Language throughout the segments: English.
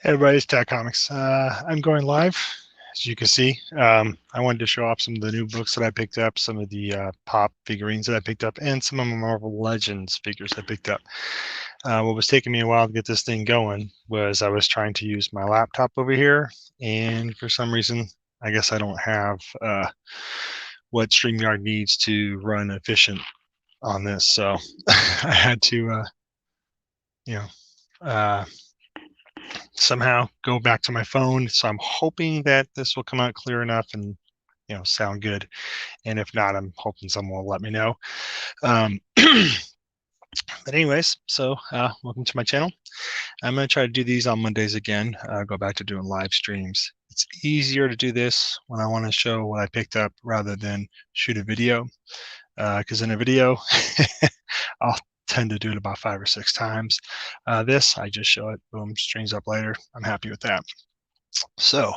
Hey everybody, it's Tech Comics. I'm going live, as you can see. I wanted to show off some of the new books that I picked up, some of the pop figurines that I picked up, and some of my Marvel Legends figures I picked up. What was taking me a while to get this thing going was I was trying to use my laptop over here, and for some reason, I guess I don't have what StreamYard needs to run efficient on this, so I had to, you know, uh, somehow go back to my phone. So I'm hoping that this will come out clear enough and sound good. And if not, I'm hoping someone will let me know. But anyways, so welcome to my channel. I'm going to try to do these on Mondays again. Go back to doing live streams. It's easier to do this when I want to show what I picked up rather than shoot a video. Because in a video, I'll tend to do it about 5 or 6 times. This, I just show it, boom, streams up later. I'm happy with that. So,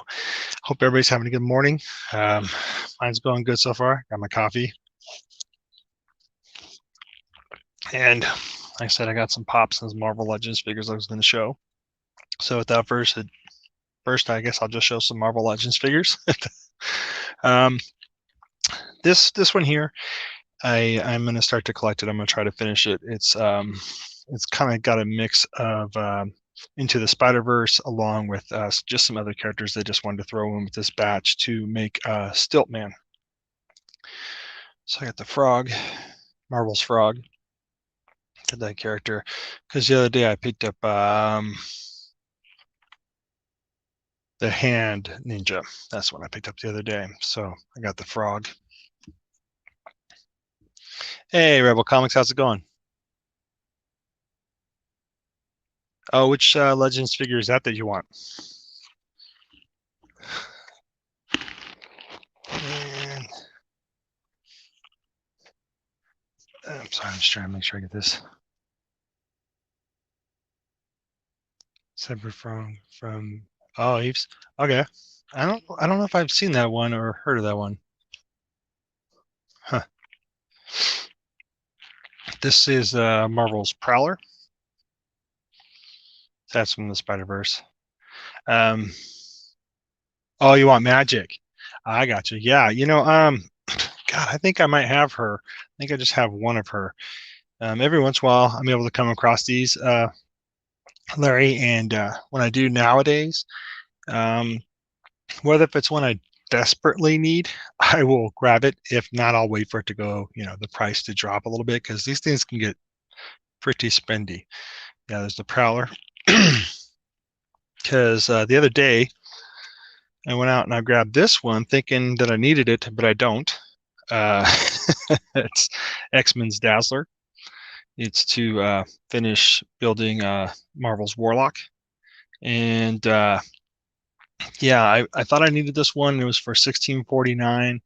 hope everybody's having a good morning. Mine's going good so far. Got my coffee. And like I said, I got some Pops and some Marvel Legends figures I was going to show. So without first, I guess I'll just show some Marvel Legends figures. This one here, I'm going to start to collect it. I'm going to try to finish it. It's kind of got a mix of Into the Spider-Verse along with just some other characters they just wanted to throw in with this batch to make Stiltman. So I got the Frog, Marvel's Frog, that character, because the other day I picked up the Hand Ninja. That's what I picked up the other day. So I got the Frog. Hey, Rebel Comics, how's it going? Oh, which Legends figure is that you want? And I'm sorry, I'm just trying to make sure I get this. Separate from oh, Eves. Okay. I don't know if I've seen that one or heard of that one. Huh. This is Marvel's Prowler. That's from the Spider-Verse. Oh, you want Magic? I got you. Yeah, God, I think I might have her. I think I just have one of her. Every once in a while, I'm able to come across these, Larry, and when I do nowadays, whether if it's one I desperately need, I will grab it. If not, I'll wait for it to go, the price to drop a little bit, because these things can get pretty spendy. Yeah, there's the Prowler. Because the other day, I went out and I grabbed this one thinking that I needed it, but I don't. It's X-Men's Dazzler. It's to finish building Marvel's Warlock. And yeah, I thought I needed this one. It was for $16.49,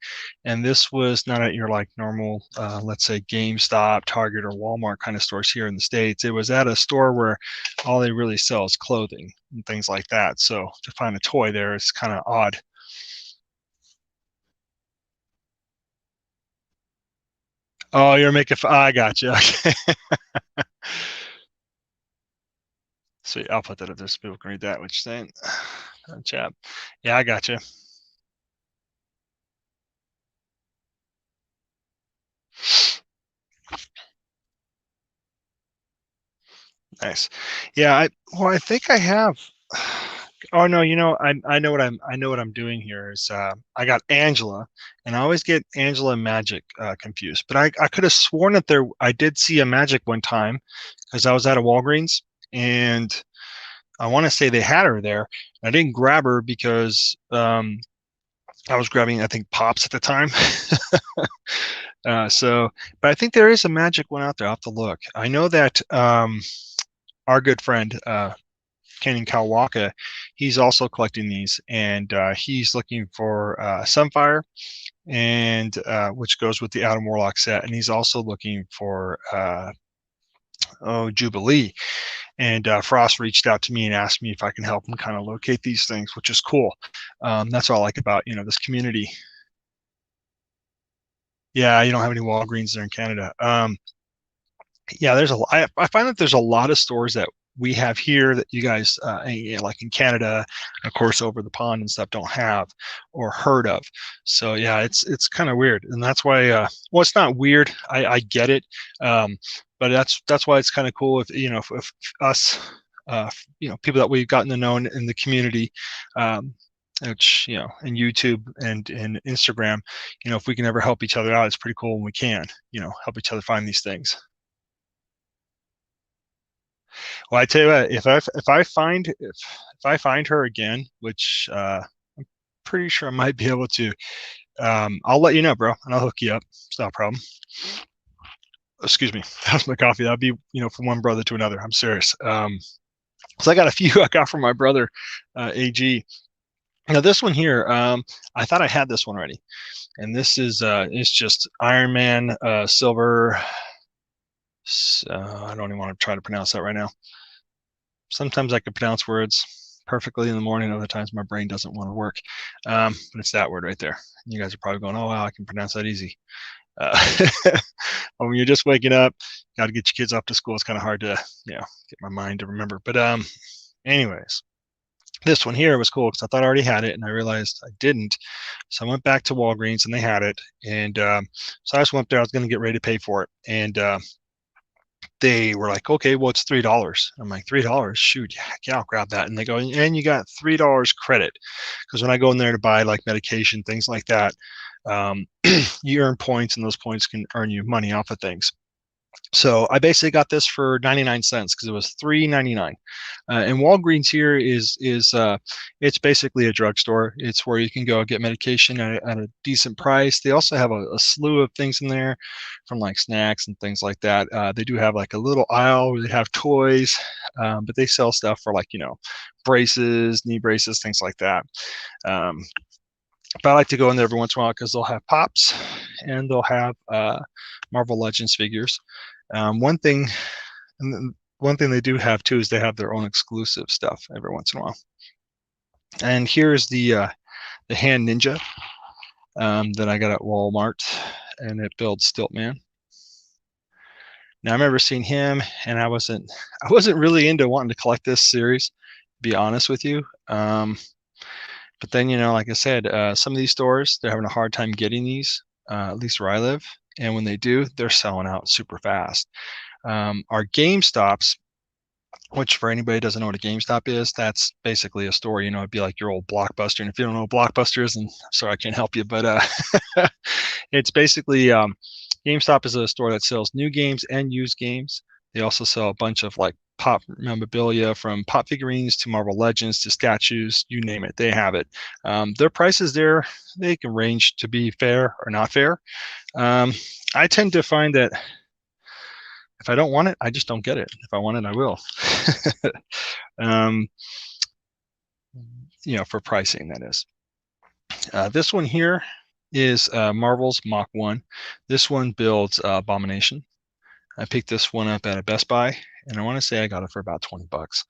and this was not at your like normal, let's say GameStop, Target, or Walmart kind of stores here in the States. It was at a store where all they really sell is clothing and things like that. So to find a toy there is kind of odd. Oh, you're making. I got you. Okay. Sweet. I'll put that up there so people can read that. What you're saying, chat. Yeah, I got you. Nice. Yeah, I think I have. Oh no, I know what I'm doing here is I got Angela, and I always get Angela and Magic confused. But I could have sworn that I did see a Magic one time because I was at a Walgreens, and I want to say they had her there. I didn't grab her because I was grabbing, I think, Pops at the time. But I think there is a Magic one out there. I'll have to look. I know that our good friend Ken Kawaka, he's also collecting these, and he's looking for Sunfire, and which goes with the Adam Warlock set, and he's also looking for Jubilee. And Frost reached out to me and asked me if I can help him kind of locate these things, which is cool. That's what I like about this community. Yeah, you don't have any Walgreens there in Canada. Yeah, I find that there's a lot of stores that we have here that you guys, like in Canada, of course, over the pond and stuff, don't have or heard of. So yeah, it's kind of weird, and that's why. Well, it's not weird. I get it, but that's why it's kind of cool if if us, people that we've gotten to know in the community. Which and YouTube and Instagram, if we can ever help each other out, it's pretty cool when we can, help each other find these things. Well, I tell you what, if I find her again, which I'm pretty sure I might be able to, I'll let you know, bro, and I'll hook you up. It's not a problem. Excuse me, that was my coffee. That'd be from one brother to another. I'm serious. So I got a few I got from my brother, AG. Now this one here, I thought I had this one already, and this is it's just Iron Man Silver. I don't even want to try to pronounce that right now. Sometimes I can pronounce words perfectly in the morning. Other times my brain doesn't want to work. But it's that word right there. You guys are probably going, "Oh wow, I can pronounce that easy." When you're just waking up, got to get your kids off to school. It's kind of hard to get my mind to remember. But anyways. This one here was cool because I thought I already had it, and I realized I didn't. So I went back to Walgreens, and they had it. And so I just went there. I was going to get ready to pay for it. And they were like, "Okay, well, it's $3." I'm like, $3? Shoot, yeah, I'll grab that. And they go, "And you got $3 credit." Because when I go in there to buy like medication, things like that, you earn points, and those points can earn you money off of things. So I basically got this for 99 cents because it was $3.99. And Walgreens here is it's basically a drugstore. It's where you can go get medication at a decent price. They also have a slew of things in there, from like snacks and things like that. They do have like a little aisle where they have toys, but they sell stuff for like braces, knee braces, things like that. But I like to go in there every once in a while because they'll have pops and they'll have Marvel Legends figures. One thing they do have too is they have their own exclusive stuff every once in a while. And here's the Hand Ninja that I got at Walmart, and it builds Stiltman. Now I remember seeing him, and I wasn't really into wanting to collect this series, to be honest with you. But then, like I said, some of these stores, they're having a hard time getting these, at least where I live. And when they do, they're selling out super fast. Our GameStops, which for anybody who doesn't know what a GameStop is, that's basically a store. It'd be like your old Blockbuster. And if you don't know what Blockbuster is, then sorry, I can't help you. But it's basically GameStop is a store that sells new games and used games. They also sell a bunch of like pop memorabilia, from pop figurines to Marvel Legends to statues, you name it, they have it. Their prices there, they can range to be fair or not fair. I tend to find that if I don't want it, I just don't get it. If I want it, I will. For pricing, that is. This one here is Marvel's Mach 1. This one builds Abomination. I picked this one up at a Best Buy, and I want to say I got it for about 20 bucks.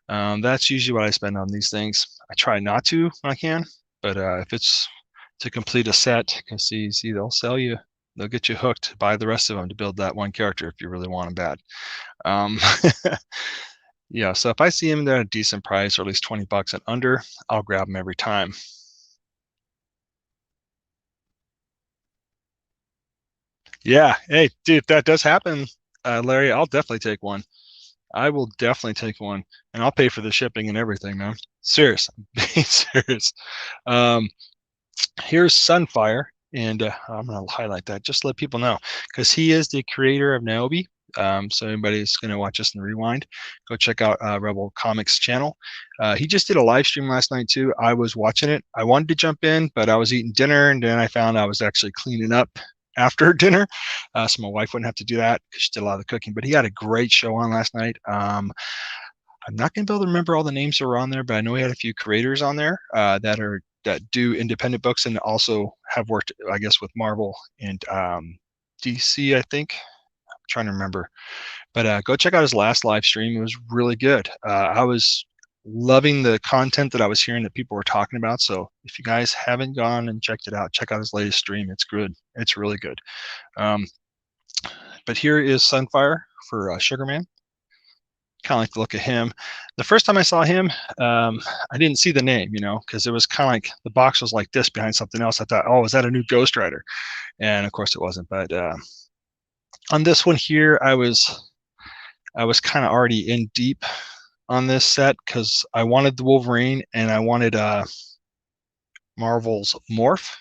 That's usually what I spend on these things. I try not to when I can, but if it's to complete a set, because see, they'll get you hooked to buy the rest of them to build that one character if you really want them bad. Yeah, so if I see them, they're at a decent price, or at least 20 bucks and under, I'll grab them every time. Yeah, hey, dude, if that does happen, Larry, I'll definitely take one. I will definitely take one, and I'll pay for the shipping and everything, man. Serious, I'm being serious. Here's Sunfire, and I'm gonna highlight that just to let people know, because he is the creator of Niobe. So anybody's gonna watch this and rewind, go check out Rebel Comics channel. He just did a live stream last night too. I was watching it. I wanted to jump in, but I was eating dinner, and then I found I was actually cleaning up after dinner, so my wife wouldn't have to do that because she did a lot of the cooking. But he had a great show on last night. I'm not going to be able to remember all the names that were on there, but I know he had a few creators on there that do independent books and also have worked, I guess, with Marvel and DC, I think. I'm trying to remember. But go check out his last live stream. It was really good. I was loving the content that I was hearing that people were talking about. So if you guys haven't gone and checked it out, check out his latest stream. It's good. It's really good. But here is Sunfire for Sugarman. kind of like the look of him. The first time I saw him, I didn't see the name, because it was kind of like the box was like this behind something else. I thought, oh, is that a new Ghost Rider? And of course it wasn't. But on this one here, I was kind of already in deep on this set because I wanted the Wolverine and I wanted Marvel's Morph,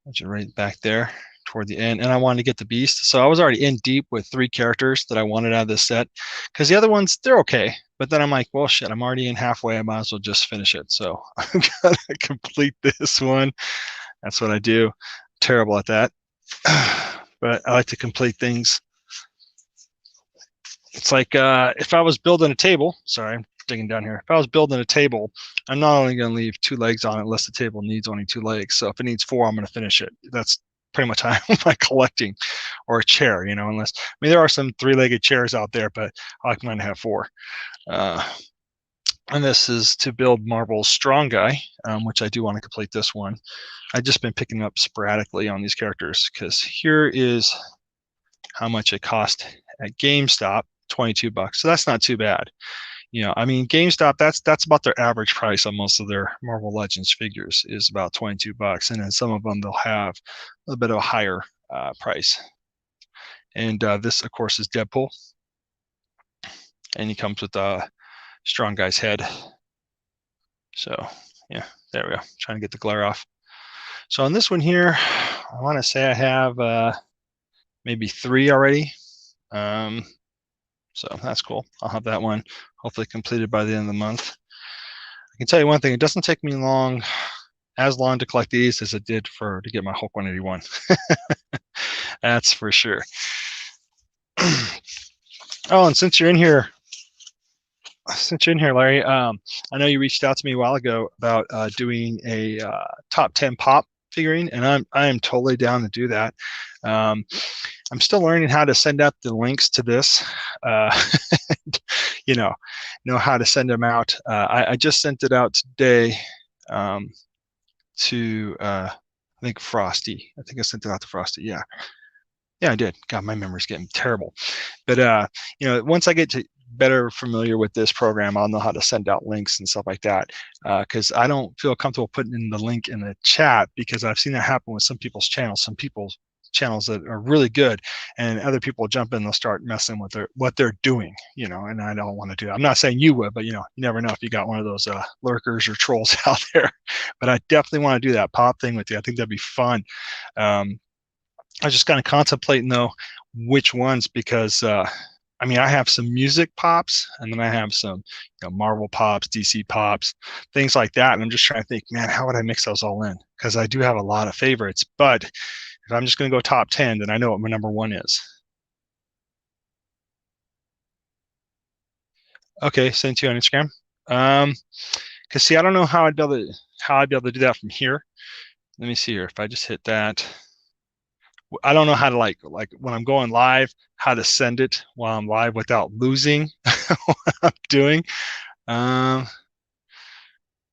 which is right back there toward the end, and I wanted to get the Beast. So I was already in deep with 3 characters that I wanted out of this set, because the other ones, they're okay. But then I'm like, well, shit, I'm already in halfway. I might as well just finish it. So I'm gonna complete this one. That's what I do. Terrible at that. But I like to complete things. It's like if I was building a table, sorry, I'm digging down here. If I was building a table, I'm not only going to leave 2 legs on it unless the table needs only 2 legs. So if it needs 4, I'm going to finish it. That's pretty much how I'm like collecting, or a chair, unless, I mean, there are some 3-legged chairs out there, but I like mine to have 4. And this is to build Marvel's Strong Guy, which I do want to complete this one. I've just been picking up sporadically on these characters, because here is how much it cost at GameStop, $22. So that's not too bad. I mean, GameStop, that's about their average price on most of their Marvel Legends figures, is about $22, and then some of them they'll have a little bit of a higher price. And this, of course, is Deadpool, and he comes with a Strong Guy's head. So yeah, there we go. Trying to get the glare off. So on this one here, I want to say I have maybe 3 already. So that's cool. I'll have that one hopefully completed by the end of the month. I can tell you one thing, it doesn't take me as long to collect these as it did to get my Hulk 181. That's for sure. Oh, and since you're in here, Larry, I know you reached out to me a while ago about doing a top 10 pop figurine, and I am totally down to do that. I'm still learning how to send out the links to this, know how to send them out. I just sent it out today to, I think, Frosty. I think I sent it out to Frosty. Yeah, I did. God, my memory's getting terrible. But, once I get to better familiar with this program, I'll know how to send out links and stuff like that, because I don't feel comfortable putting in the link in the chat, because I've seen that happen with some people's channels. Some people's channels that are really good, and other people jump in, they'll start messing with what they're doing, and I don't want to do that. I'm not saying you would, but you never know if you got one of those lurkers or trolls out there. But I definitely want to do that pop thing with you. I think that'd be fun. I was just kind of contemplating though which ones, because I mean, I have some music pops, and then I have some Marvel pops, DC pops, things like that. And I'm just trying to think, man, how would I mix those all in? Because I do have a lot of favorites, but if I'm just going to go top 10, then I know what my number 1 is. Okay, send it to you on Instagram. Because see, I don't know how I'd be able to do that from here. Let me see here. If I just hit that, I don't know how to like when I'm going live, how to send it while I'm live without losing what I'm doing.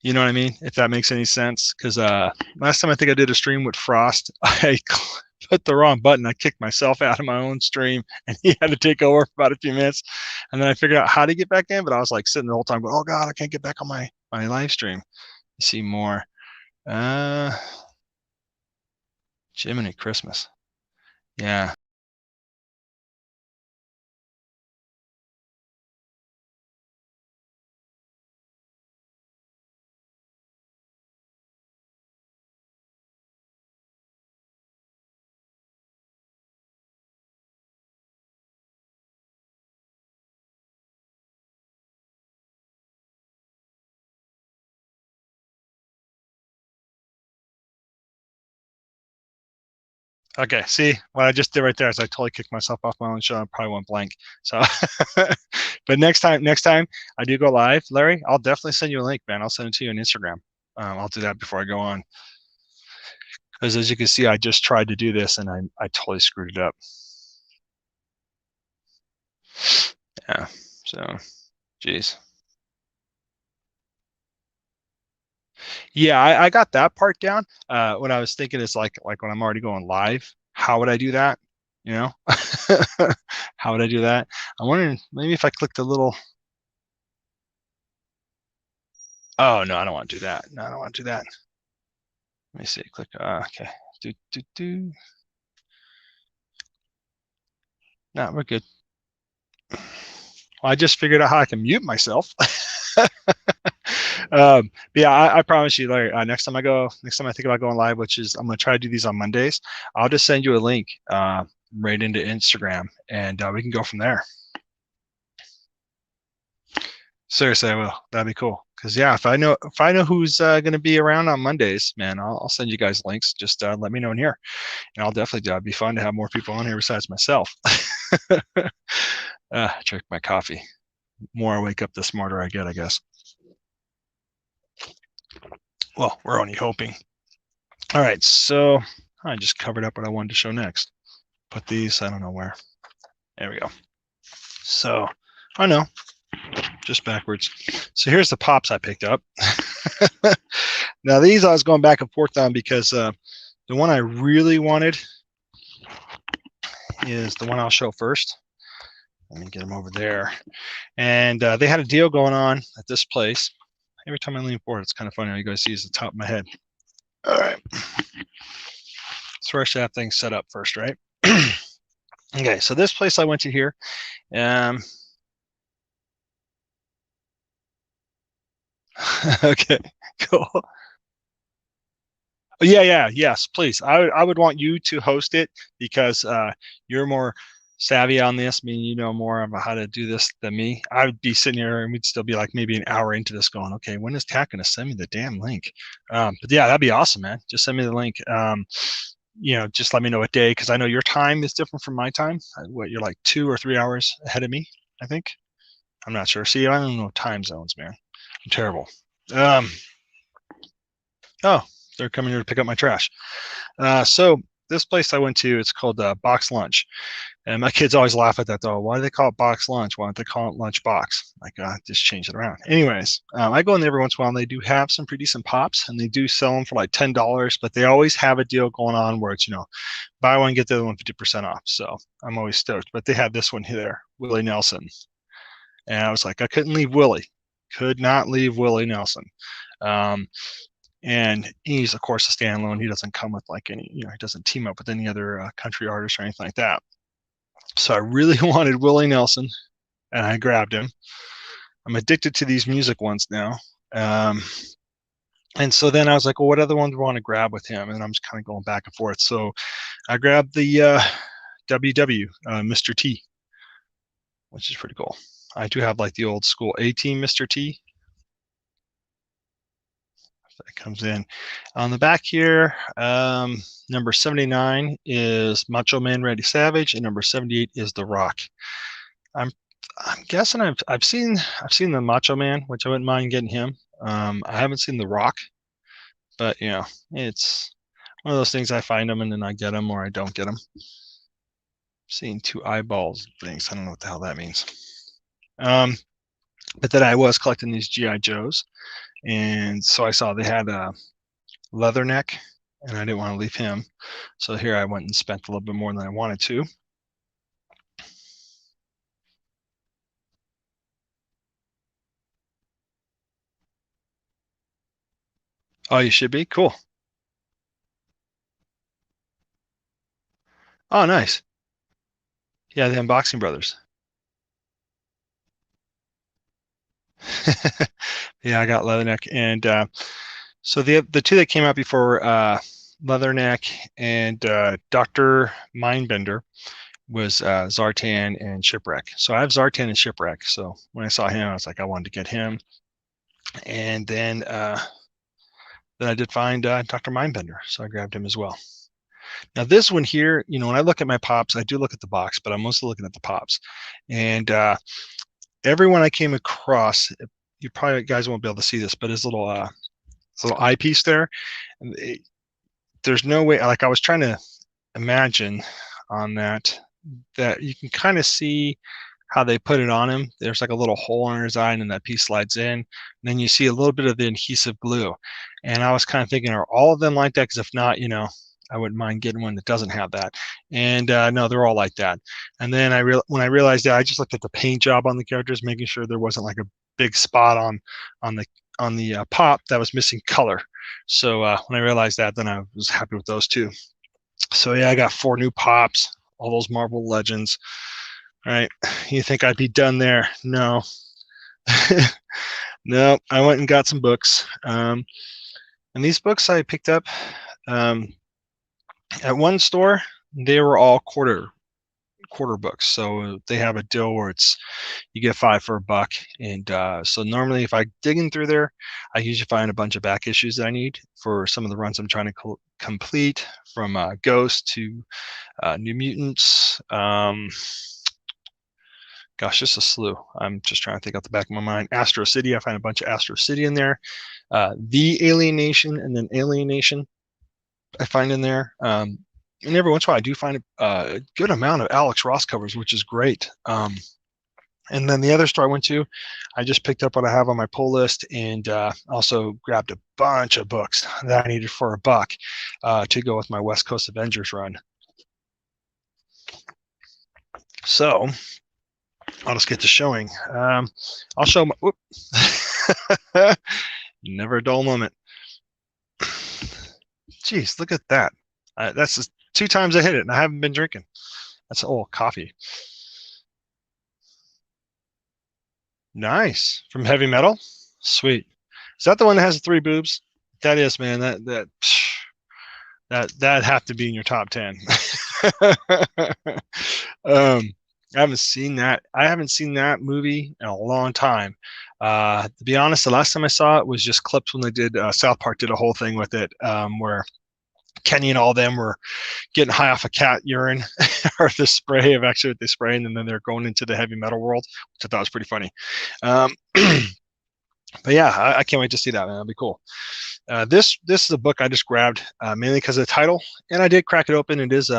You know what I mean? If that makes any sense. Because last time I think I did a stream with Frost, I put the wrong button. I kicked myself out of my own stream, and he had to take over for about a few minutes. And then I figured out how to get back in, but I was like sitting the whole time going, oh God, I can't get back on my live stream. Let's see more. Jiminy Christmas. Yeah. Okay, see what I just did right there is I totally kicked myself off my own show. I probably went blank. So, but next time I do go live, Larry, I'll definitely send you a link, man. I'll send it to you on Instagram. I'll do that before I go on, because as you can see, I just tried to do this and I totally screwed it up. Yeah. So, geez. Yeah, I got that part down. What I was thinking is like when I'm already going live, how would I do that? you know? How would I do that? I'm wondering maybe if I click the little, oh no, I don't want to do that. No, I don't want to do that. Let me see, click, okay. Do. No, we're good. Well, I just figured out how I can mute myself. Yeah, I promise you, Larry, next time I think about going live, which is I'm gonna try to do these on Mondays, I'll just send you a link right into Instagram, and we can go from there. Seriously, I will. That'd be cool. Because yeah, if I know who's gonna be around on Mondays, man, I'll send you guys links. Just let me know in here, and I'll definitely do. It'd be fun to have more people on here besides myself. Drink my coffee. More I wake up, the smarter I get, I guess. Well, we're only hoping. All right, so I just covered up what I wanted to show next. Put these, I don't know where. There we go. So, I know, just backwards. So here's the pops I picked up. Now these I was going back and forth on because the one I really wanted is the one I'll show first. Let me get them over there. And they had a deal going on at this place. Every time I lean forward, it's kind of funny how you guys see is the top of my head. All right. So I should have things set up first, right? Okay, so this place I went to here. Okay, cool. Yes, please. I would want you to host it because you're more savvy on this. I mean, you know more about how to do this than me. I would be sitting here and we'd still be like maybe an hour into this going, okay, when is Kat going to send me the damn link? But yeah, that'd be awesome, man. Just send me the link. Just let me know what day, because I know your time is different from my time. What, you're like 2 or 3 hours ahead of me, I think. I'm not sure. See, I don't know time zones, man. I'm terrible. Oh, they're coming here to pick up my trash. So this place I went to, it's called Box Lunch. And my kids always laugh at that though. Why do they call it box lunch? Why don't they call it lunch box? Like, just change it around. Anyways, I go in there every once in a while and they do have some pretty decent pops and they do sell them for like $10, but they always have a deal going on where it's, buy one, get the other one 50% off. So I'm always stoked, but they had this one here, Willie Nelson. And I was like, I couldn't leave Willie. Could not leave Willie Nelson. And he's of course a standalone. He doesn't come with like any, he doesn't team up with any other country artists or anything like that. So I really wanted Willie Nelson, and I grabbed him. I'm addicted to these music ones now. And so then I was like, well, what other ones do I want to grab with him? And I'm just kind of going back and forth. So I grabbed the WW, Mr. T, which is pretty cool. I do have like the old school A-Team Mr. T. That comes in on the back here. Number 79 is Macho Man Randy Savage, and number 78 is The Rock. I'm guessing I've seen the Macho Man, which I wouldn't mind getting him. I haven't seen The Rock, but it's one of those things. I find them and then I get them, or I don't get them. Seeing 2 eyeballs things. I don't know what the hell that means. But then I was collecting these GI Joes. And so I saw they had a Leatherneck, and I didn't want to leave him. So here I went and spent a little bit more than I wanted to. Oh, you should be? Cool. Oh, nice. Yeah, the Unboxing Brothers. Yeah, I got Leatherneck. And so the 2 that came out before Leatherneck and Dr. Mindbender was Zartan and Shipwreck. So I have Zartan and Shipwreck. So when I saw him, I was like, I wanted to get him. And then I did find Dr. Mindbender. So I grabbed him as well. Now this one here, when I look at my pops, I do look at the box, but I'm mostly looking at the pops. And everyone I came across, you probably guys won't be able to see this, but his little eyepiece there, there's no way, like I was trying to imagine on that you can kind of see how they put it on him. There's like a little hole in his eye and then that piece slides in. And then you see a little bit of the adhesive glue. And I was kind of thinking, are all of them like that? Because if not, I wouldn't mind getting one that doesn't have that. And no, they're all like that. And then when I realized that, I just looked at the paint job on the characters, making sure there wasn't like a big spot on the pop that was missing color. So when I realized that, then I was happy with those too. So yeah, I got 4 new pops, all those Marvel Legends. All right, you think I'd be done there? No. No, I went and got some books. And these books I picked up at one store. They were all quarter books, so they have a deal where you get 5 for $1. And so normally, if I dig in through there, I usually find a bunch of back issues that I need for some of the runs I'm trying to complete, from Ghost to New Mutants. Gosh, just a slew. I'm just trying to think out the back of my mind. Astro City, I find a bunch of Astro City in there. The Alienation, and then Alienation I find in there. And every once in a while I do find a good amount of Alex Ross covers, which is great. And then the other store I went to, I just picked up what I have on my pull list, and also grabbed a bunch of books that I needed for $1 to go with my West Coast Avengers run. So I'll just get to showing. I'll show my, whoop. Never a dull moment. Jeez, look at that. That's just 2 times I hit it, and I haven't been drinking. That's coffee. Nice. From Heavy Metal. Sweet. Is that the one that has the 3 boobs? That is, man. That'd have to be in your top 10. I haven't seen that. I haven't seen that movie in a long time. To be honest, the last time I saw it was just clips when they did South Park did a whole thing with it, where Kenny and all of them were getting high off of cat urine or the spray of actually what they spray, and then they're going into the heavy metal world, which I thought was pretty funny. But yeah, I can't wait to see that, man. That'll be cool. This is a book I just grabbed mainly because of the title, and I did crack it open. It is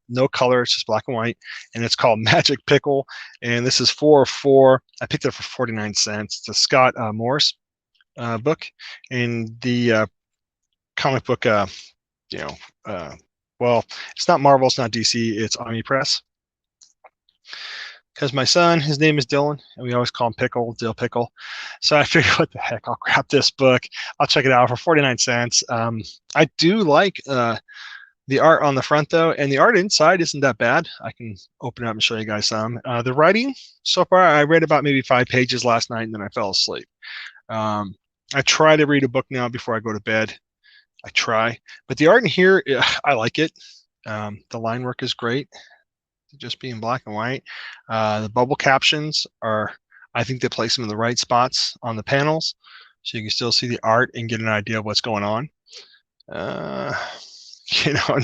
no color; it's just black and white, and it's called Magic Pickle. And this is 4 of 4. I picked it up for 49 cents. It's a Scott Morris book, and the comic book. Well, it's not Marvel, it's not DC, it's Omnipress. Because my son, his name is Dylan, and we always call him Pickle, Dill Pickle. So I figured, what the heck, I'll grab this book. I'll check it out for 49 cents. I do like the art on the front, though, and the art inside isn't that bad. I can open it up and show you guys some. The writing, so far, I read about maybe 5 pages last night, and then I fell asleep. I try to read a book now before I go to bed. I try. But the art in here, I like it. The line work is great. Just being black and white. The bubble captions I think they place them in the right spots on the panels, so you can still see the art and get an idea of what's going on. And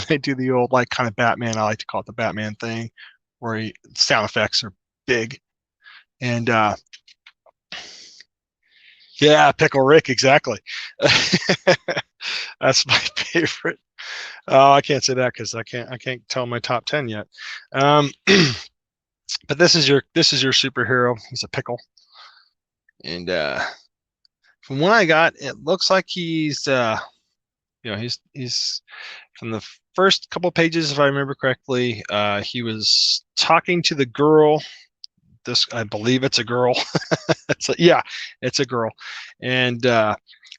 they do the old, like, kind of Batman, I like to call it the Batman thing, where sound effects are big. And yeah, Pickle Rick, exactly. That's my favorite. Oh, I can't say that because I can't tell my top 10 yet. But this is your superhero. He's a pickle, and from what I got, it looks like he's he's from the first couple pages, if I remember correctly. He was talking to the girl. I believe it's a girl. It's a girl, and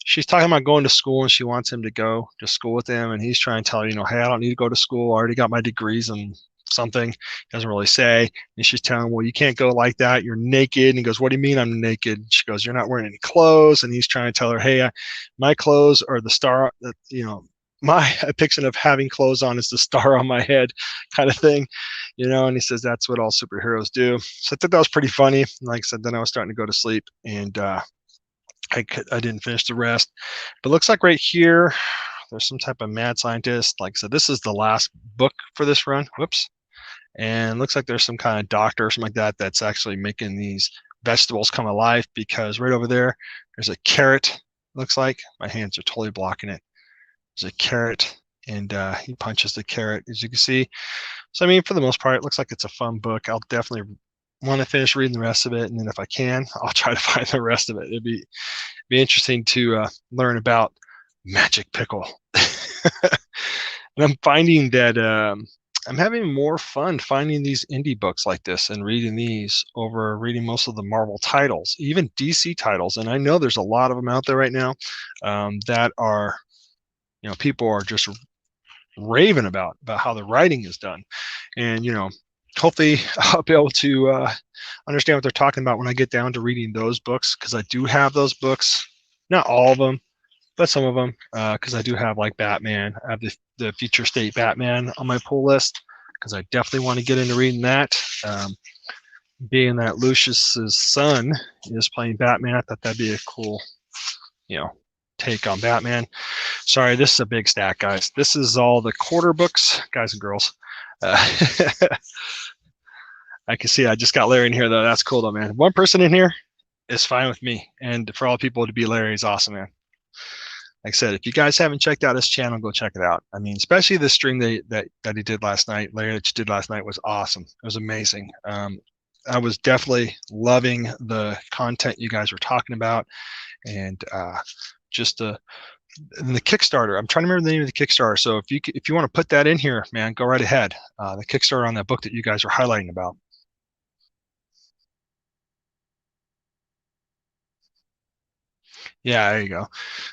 she's talking about going to school, and she wants him to go to school with him, and he's trying to tell her, hey, I don't need to go to school. I already got my degrees and something. He doesn't really say. And she's telling him, well, you can't go like that. You're naked. And he goes, what do you mean I'm naked? And she goes, you're not wearing any clothes. And he's trying to tell her, hey, my clothes are the star that, my depiction of having clothes on is the star on my head kind of thing, and he says that's what all superheroes do. So I thought that was pretty funny. Like I said, then I was starting to go to sleep, and I didn't finish the rest. But it looks like right here, there's some type of mad scientist. Like I said, this is the last book for this run. Whoops. And it looks like there's some kind of doctor or something like that that's actually making these vegetables come alive, because right over there's a carrot, looks like. My hands are totally blocking it. There's a carrot, and he punches the carrot, as you can see. So, I mean, for the most part, it looks like it's a fun book. I'll definitely want to finish reading the rest of it, and then if I can, I'll try to find the rest of it. It'd be interesting to learn about Magic Pickle. And I'm finding that I'm having more fun finding these indie books like this and reading these over reading most of the Marvel titles, even DC titles. And I know there's a lot of them out there right now that are, people are just raving about how the writing is done. And, hopefully I'll be able to understand what they're talking about when I get down to reading those books, because I do have those books, not all of them, but some of them, because I do have like Batman. I have the Future State Batman on my pull list because I definitely want to get into reading that. Being that Lucius's son is playing Batman, I thought that'd be a cool, take on Batman. Sorry, this is a big stack, guys. This is all the quarter books, guys and girls. I can see I just got Larry in here, though. That's cool, though, man. One person in here is fine with me. And for all people to be Larry is awesome, man. Like I said, if you guys haven't checked out his channel, go check it out. I mean, especially the stream that he did last night, Larry, that you did last night was awesome. It was amazing. I was definitely loving the content you guys were talking about, and just the Kickstarter. I'm trying to remember the name of the Kickstarter. So if you want to put that in here, man, go right ahead. The Kickstarter on that book that you guys are highlighting about. Yeah, there you go.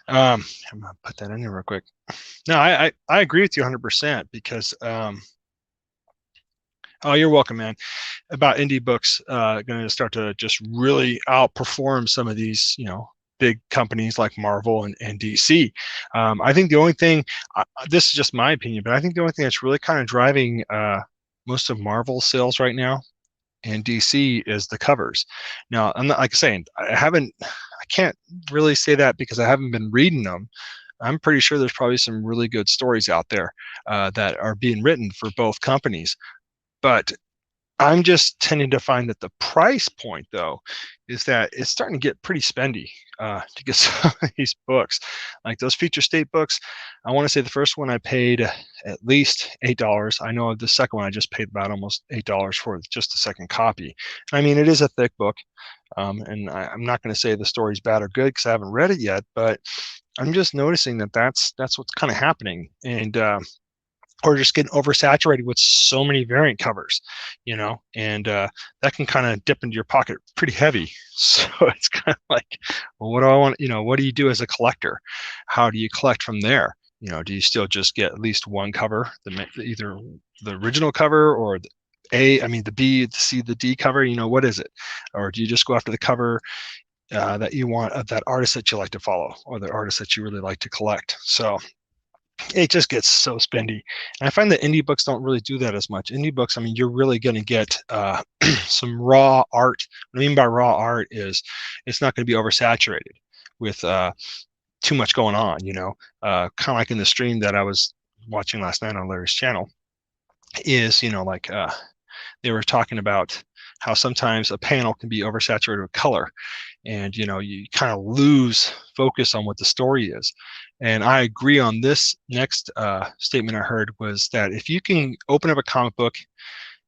I'm gonna put that in here real quick. No, I agree with you 100% because oh, you're welcome, man. About indie books going to start to just really outperform some of these, big companies like Marvel and DC. I think the only thing, this is just my opinion, but I think the only thing that's really kind of driving most of Marvel sales right now and DC is the covers. Now, I'm not like saying I can't really say that because I haven't been reading them. I'm pretty sure there's probably some really good stories out there that are being written for both companies. But I'm just tending to find that the price point, though, is that it's starting to get pretty spendy to get some of these books. Like those Future State books, I want to say the first one I paid at least $8. I know the second one I just paid about almost $8 for just the second copy. I mean, it is a thick book, and I'm not going to say the story's bad or good because I haven't read it yet, but I'm just noticing that that's what's kind of happening. And or just getting oversaturated with so many variant covers, and that can kind of dip into your pocket pretty heavy. So it's kind of like, well, what do I want? What do you do as a collector? How do you collect from there? Do you still just get at least one cover, either the original cover or the B, the C, the D cover? What is it? Or do you just go after the cover that you want of that artist that you like to follow or the artist that you really like to collect? So it just gets so spendy. And I find that indie books don't really do that as much. Indie books, I mean, you're really going to get some raw art. What I mean by raw art is it's not going to be oversaturated with too much going on, kind of like in the stream that I was watching last night on Larry's channel is, like they were talking about how sometimes a panel can be oversaturated with color, and you kind of lose focus on what the story is. And I agree on this next statement I heard was that if you can open up a comic book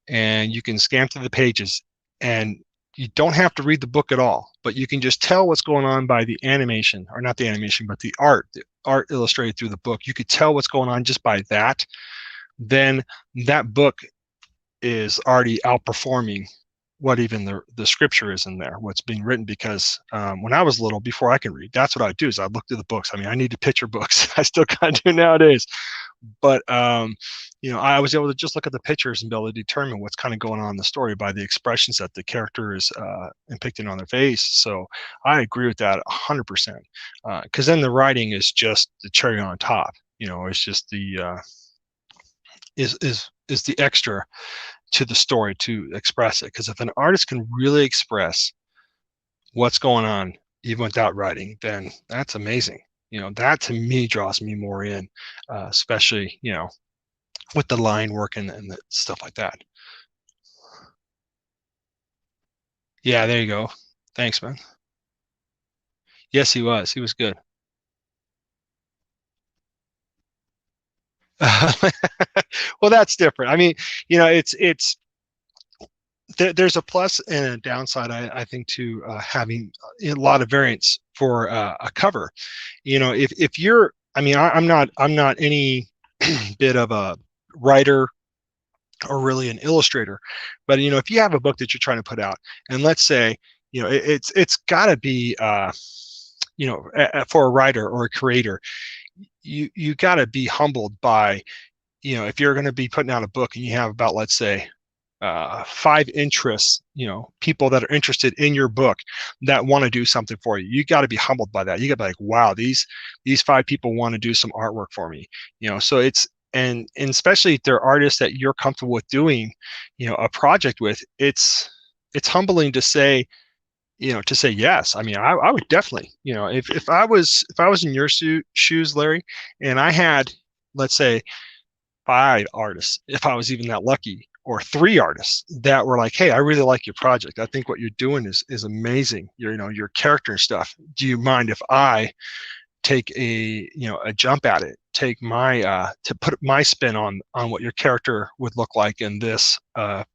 and you can scan through the pages and you don't have to read the book at all, but you can just tell what's going on by the animation, or not the animation, but the art illustrated through the book. You could tell what's going on just by that. Then that book is already outperforming what even the scripture is in there, what's being written. Because when I was little, before I could read, that's what I'd do is I'd look through the books. I mean, I need to picture books. I still kind of do nowadays. But, I was able to just look at the pictures and be able to determine what's kind of going on in the story by the expressions that the character is depicting on their face. So I agree with that 100%. Because then the writing is just the cherry on top. It's just the is the extra to the story to express it. Because if an artist can really express what's going on even without writing, then that's amazing. That to me draws me more in, especially with the line work and the stuff like that. Yeah, there you go. Thanks, man. Yes, he was. He was good. Well, that's different. I mean, it's there's a plus and a downside, I think, to having a lot of variants for a cover. If you're, I mean, I'm not any bit of a writer or really an illustrator. But if you have a book that you're trying to put out, and let's say it's got to be for a writer or a creator, you got to be humbled by if you're going to be putting out a book and you have about, let's say, 5 interests, people that are interested in your book that want to do something for you. You got to be humbled by that. You got to be like, wow, these 5 people want to do some artwork for me. So it's, and especially if they're artists that you're comfortable with doing, a project with. It's humbling to say, yes. I mean, I would definitely, if I was in your shoes, Larry, and I had, let's say, 5 artists, if I was even that lucky, or 3 artists that were like, hey, I really like your project. I think what you're doing is amazing. Your character and stuff. Do you mind if I take a jump at it, take my to put my spin on what your character would look like in this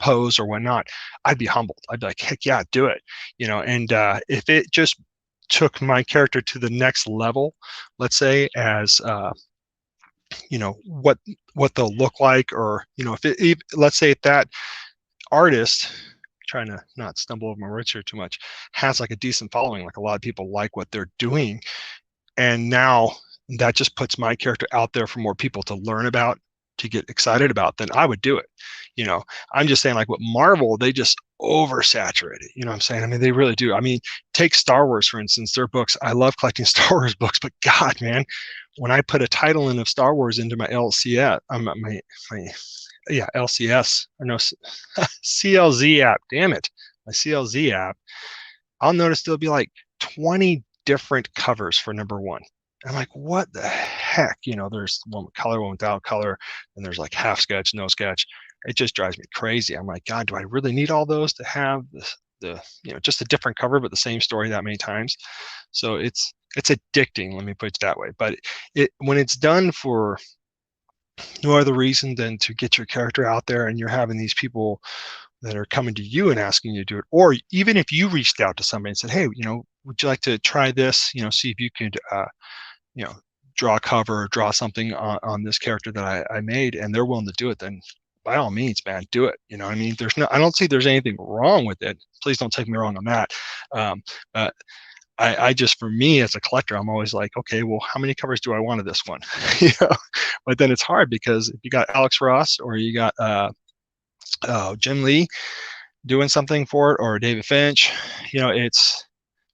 pose or whatnot? I'd be humbled. I'd be like, heck yeah, do it. And if it just took my character to the next level, let's say, as what they'll look like, or if let's say if that artist, trying to not stumble over my words here too much, has like a decent following, like a lot of people like what they're doing, and now that just puts my character out there for more people to learn about, to get excited about, then I would do it. I'm just saying, like, with Marvel, they just oversaturate it. What I'm saying? I mean, they really do. I mean, take Star Wars, for instance, their books. I love collecting Star Wars books, but God, man, when I put a title in of Star Wars into my LCS, LCS, or no, CLZ app, damn it, my CLZ app, I'll notice there'll be like 20 different covers for number 1. I'm like, what the heck? There's one with color, one without color, and there's like half sketch, no sketch. It just drives me crazy. I'm like, God, do I really need all those to have the just a different cover but the same story that many times? So it's addicting, let me put it that way. But when it's done for no other reason than to get your character out there, and you're having these people that are coming to you and asking you to do it, or even if you reached out to somebody and said, hey, would you like to try this, see if you could draw a cover or draw something on this character that I made, and they're willing to do it, then by all means, man, do it. I mean, I don't see there's anything wrong with it. Please don't take me wrong on that. But I just, for me as a collector, I'm always like, okay, well, how many covers do I want of this one? But then it's hard, because if you got Alex Ross, or you got Jim Lee doing something for it, or David Finch, it's,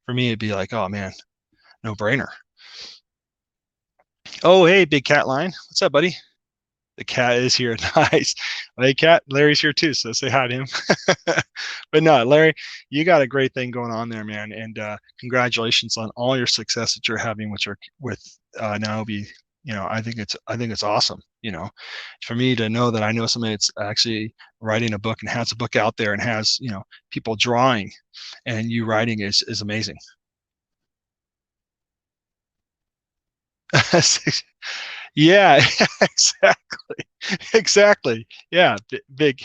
for me, it'd be like, oh man, no brainer. Oh, hey, Big Cat Line. What's up, buddy? The cat is here. Nice. Hey, Cat. Larry's here too, so say hi to him. But no, Larry, you got a great thing going on there, man, and congratulations on all your success that you're having with Naobi. I think it's awesome. For me to know that I know somebody that's actually writing a book and has a book out there and has people drawing, and you writing is amazing. Yeah, exactly. Exactly. Yeah, big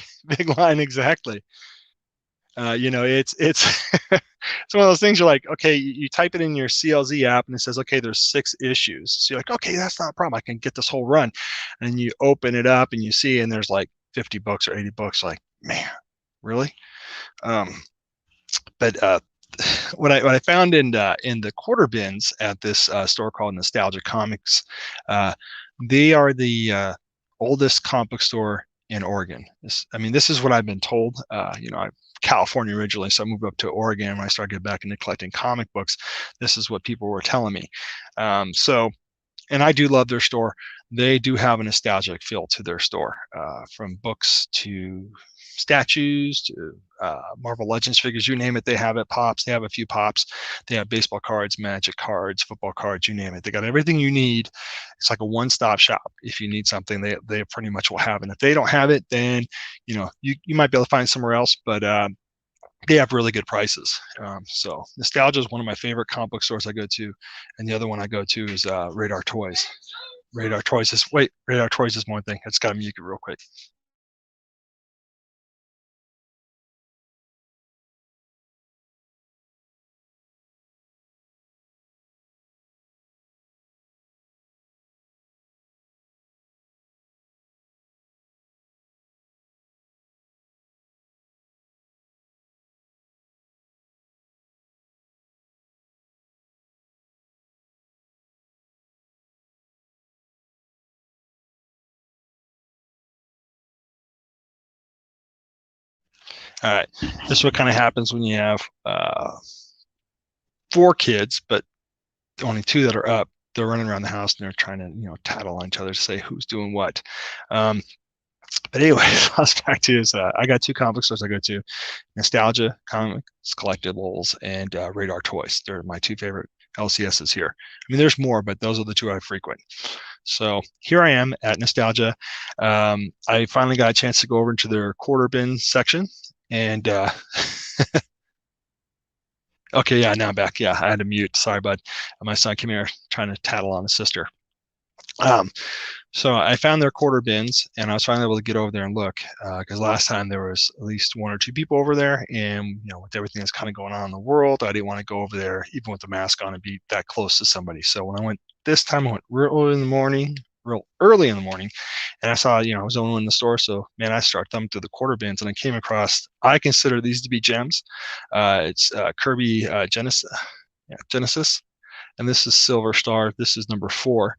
line, exactly. It's it's one of those things. You're like, okay, you type it in your CLZ app and it says, okay, there's 6 issues. So you're like, okay, that's not a problem. I can get this whole run. And you open it up and you see, and there's like 50 books or 80 books. Like, man, really? Um, but what I found in the quarter bins at this store called Nostalgia Comics, they are the oldest comic book store in Oregon. This is what I've been told. I'm California originally, so I moved up to Oregon when I started getting back into collecting comic books. This is what people were telling me. And I do love their store. They do have a nostalgic feel to their store, from books to statues to Marvel Legends figures, you name it, they have it. Pops, they have a few pops. They have baseball cards, magic cards, football cards, you name it. They got everything you need. It's like a one-stop shop. If you need something, they pretty much will have it. And if they don't have it, then you might be able to find somewhere else, but they have really good prices. So Nostalgia is one of my favorite comic book stores I go to, and the other one I go to is Radar Toys. Radar Toys is one thing. It's got to mute it real quick. All right, this is what kind of happens when you have 4 kids, but only 2 that are up. They're running around the house and they're trying to, tattle on each other to say who's doing what. But anyways, I was back to is I got 2 comic stores I go to: Nostalgia Comics Collectibles and Radar Toys. They're my 2 favorite LCSs here. I mean, there's more, but those are the 2 I frequent. So here I am at Nostalgia. I finally got a chance to go over into their quarter bin section, and okay, yeah, now I'm back. Yeah, I had to mute. Sorry, bud. My son came here trying to tattle on his sister. So I found their quarter bins, and I was finally able to get over there and look, because last time there was at least 1 or 2 people over there, and with everything that's kind of going on in the world, I didn't want to go over there even with the mask on and be that close to somebody. So when I went this time, I went real early in the morning, and I saw, I was the only one in the store. So man, I started thumbing through the quarter bins, and I came across, I consider these to be gems. It's Kirby Genesis, and this is Silver Star. This is number 4.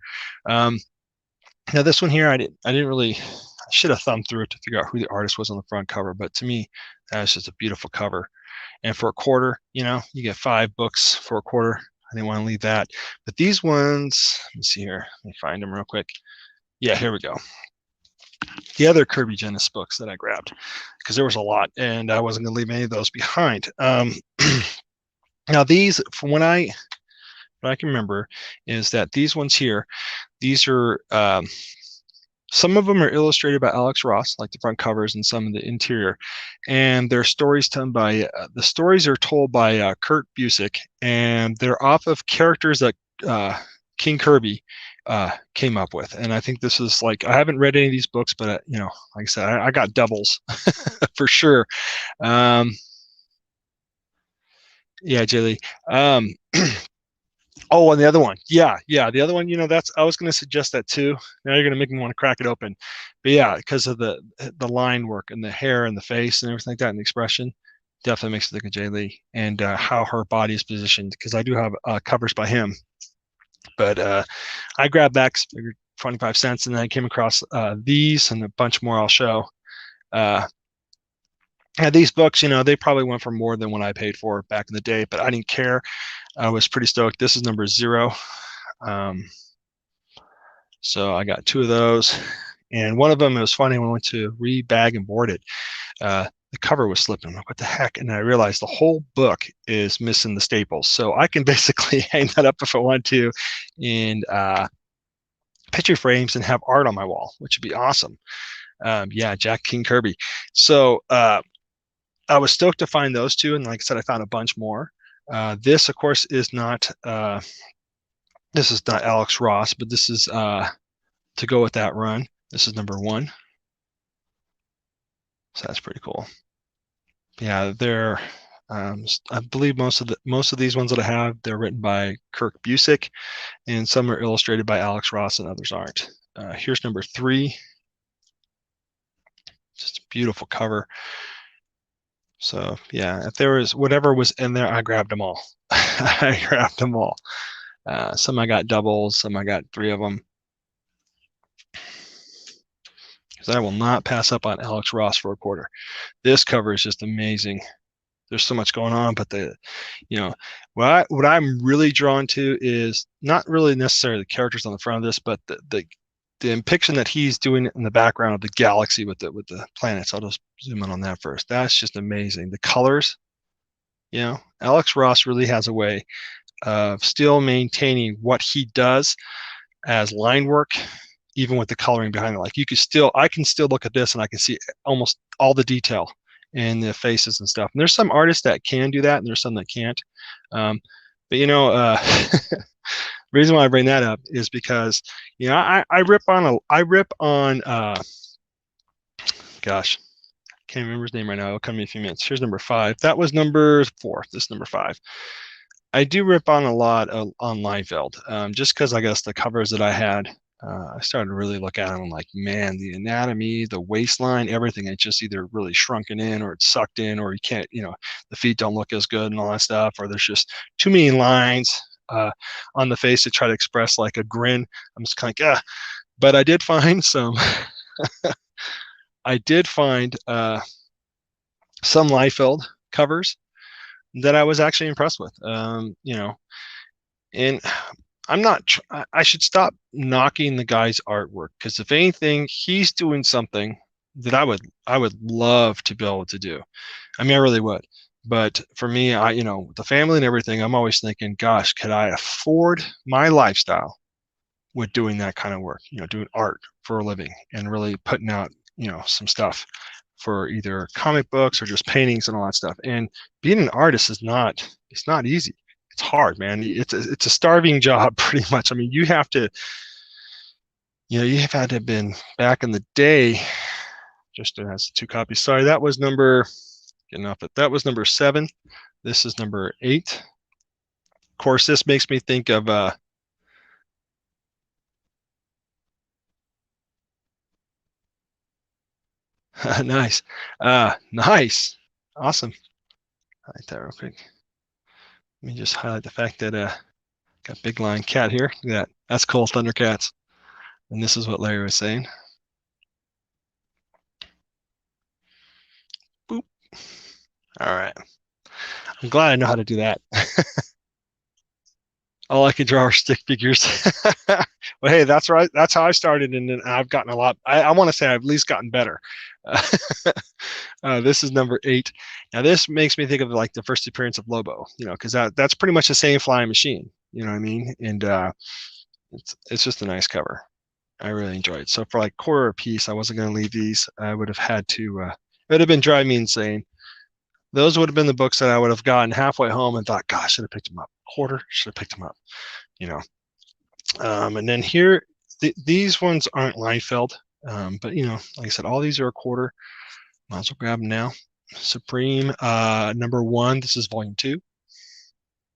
Now this one here, I should have thumbed through it to figure out who the artist was on the front cover, but to me, that's just a beautiful cover. And for a quarter, you get 5 books for a quarter. I didn't want to leave that. But these ones, let me see here. Let me find them real quick. Yeah, here we go. The other Kirby Genesis books that I grabbed, because there was a lot, and I wasn't going to leave any of those behind. Now these, from what I can remember, is that these ones here, these are some of them are illustrated by Alex Ross, like the front covers and some of the interior, and they're stories told by the stories are told by Kurt Busiek, and they're off of characters that King Kirby came up with. And I think this is like, I haven't read any of these books, but like I said, I got doubles for sure. Yeah, Jaylee. Oh, and the other one. Yeah. The other one, I was going to suggest that too. Now you're going to make me want to crack it open. But yeah, because of the line work and the hair and the face and everything like that and the expression, definitely makes me think of Jae Lee, and how her body is positioned, because I do have covers by him. But I grabbed that, figured 25 cents, and then I came across these and a bunch more I'll show. These books, they probably went for more than what I paid for back in the day, but I didn't care. I was pretty stoked. This is number 0. So I got 2 of those. And one of them, it was funny, when I went to re-bag and board it, the cover was slipping. I'm like, what the heck? And I realized the whole book is missing the staples. So I can basically hang that up if I want to, and picture frames and have art on my wall, which would be awesome. Yeah, Jack King Kirby. So I was stoked to find those 2, and like I said, I found a bunch more. This, of course, is not Alex Ross, but this is to go with that run. This is number 1, so that's pretty cool. Yeah, they're I believe most of these ones that I have, they're written by Kurt Busiek, and some are illustrated by Alex Ross and others aren't. Here's number 3. Just a beautiful cover. So yeah, if there was whatever was in there, I grabbed them all. I grabbed them all. Some I got doubles, some I got 3 of them. Because I will not pass up on Alex Ross for a quarter. This cover is just amazing. There's so much going on, but what I'm really drawn to is not really necessarily the characters on the front of this, but the depiction that he's doing in the background of the galaxy with the planets. I'll just zoom in on that first. That's just amazing. The colors, Alex Ross really has a way of still maintaining what he does as line work, even with the coloring behind it. Like I can still look at this and I can see almost all the detail in the faces and stuff. And there's some artists that can do that, and there's some that can't. But the reason why I bring that up is because I rip on gosh, can't remember his name right now. It'll come in a few minutes. Here's number 5. That was number 4. This is number 5. I do rip on a lot on Liefeld, just because I guess the covers that I had, I started to really look at them and like, man, the anatomy, the waistline, everything, it's just either really shrunken in or it's sucked in, or you can't, the feet don't look as good and all that stuff, or there's just too many lines on the face to try to express like a grin. I'm just kind of like, but I did find some, some Liefeld covers that I was actually impressed with. And I'm not. I should stop knocking the guy's artwork, because if anything, he's doing something that I would love to be able to do. I mean, I really would. But for me, the family and everything, I'm always thinking, gosh, could I afford my lifestyle with doing that kind of work? Doing art for a living and really putting out, some stuff for either comic books or just paintings and all that stuff. And being an artist it's not easy. It's hard, man. It's a starving job pretty much. I mean, you have to, you have had to have been back in the day. Just has 2 copies. Sorry, that was number, getting off it. That was number 7. This is number 8. Of course, this makes me think of nice. Nice. Awesome. Highlight that real quick. Let me just highlight the fact that got Big Lion Cat here. Look at that. That's cool, Thundercats. And this is what Larry was saying. Boop. All right. I'm glad I know how to do that. All I can draw are stick figures. But hey, that's right. That's how I started, and then I've gotten a lot. I want to say I've at least gotten better. This is number 8. Now this makes me think of like the first appearance of Lobo, because that's pretty much the same flying machine. You know what I mean? And it's just a nice cover. I really enjoyed it. So for like quarter a piece, I wasn't going to leave these. I would have had to. It would have been driving me insane. Those would have been the books that I would have gotten halfway home and thought, gosh, should have picked them up. Quarter, should have picked them up. And then here, these ones aren't Liefeld, but like I said, all these are a quarter. Might as well grab them now. Supreme, number 1. This is volume 2.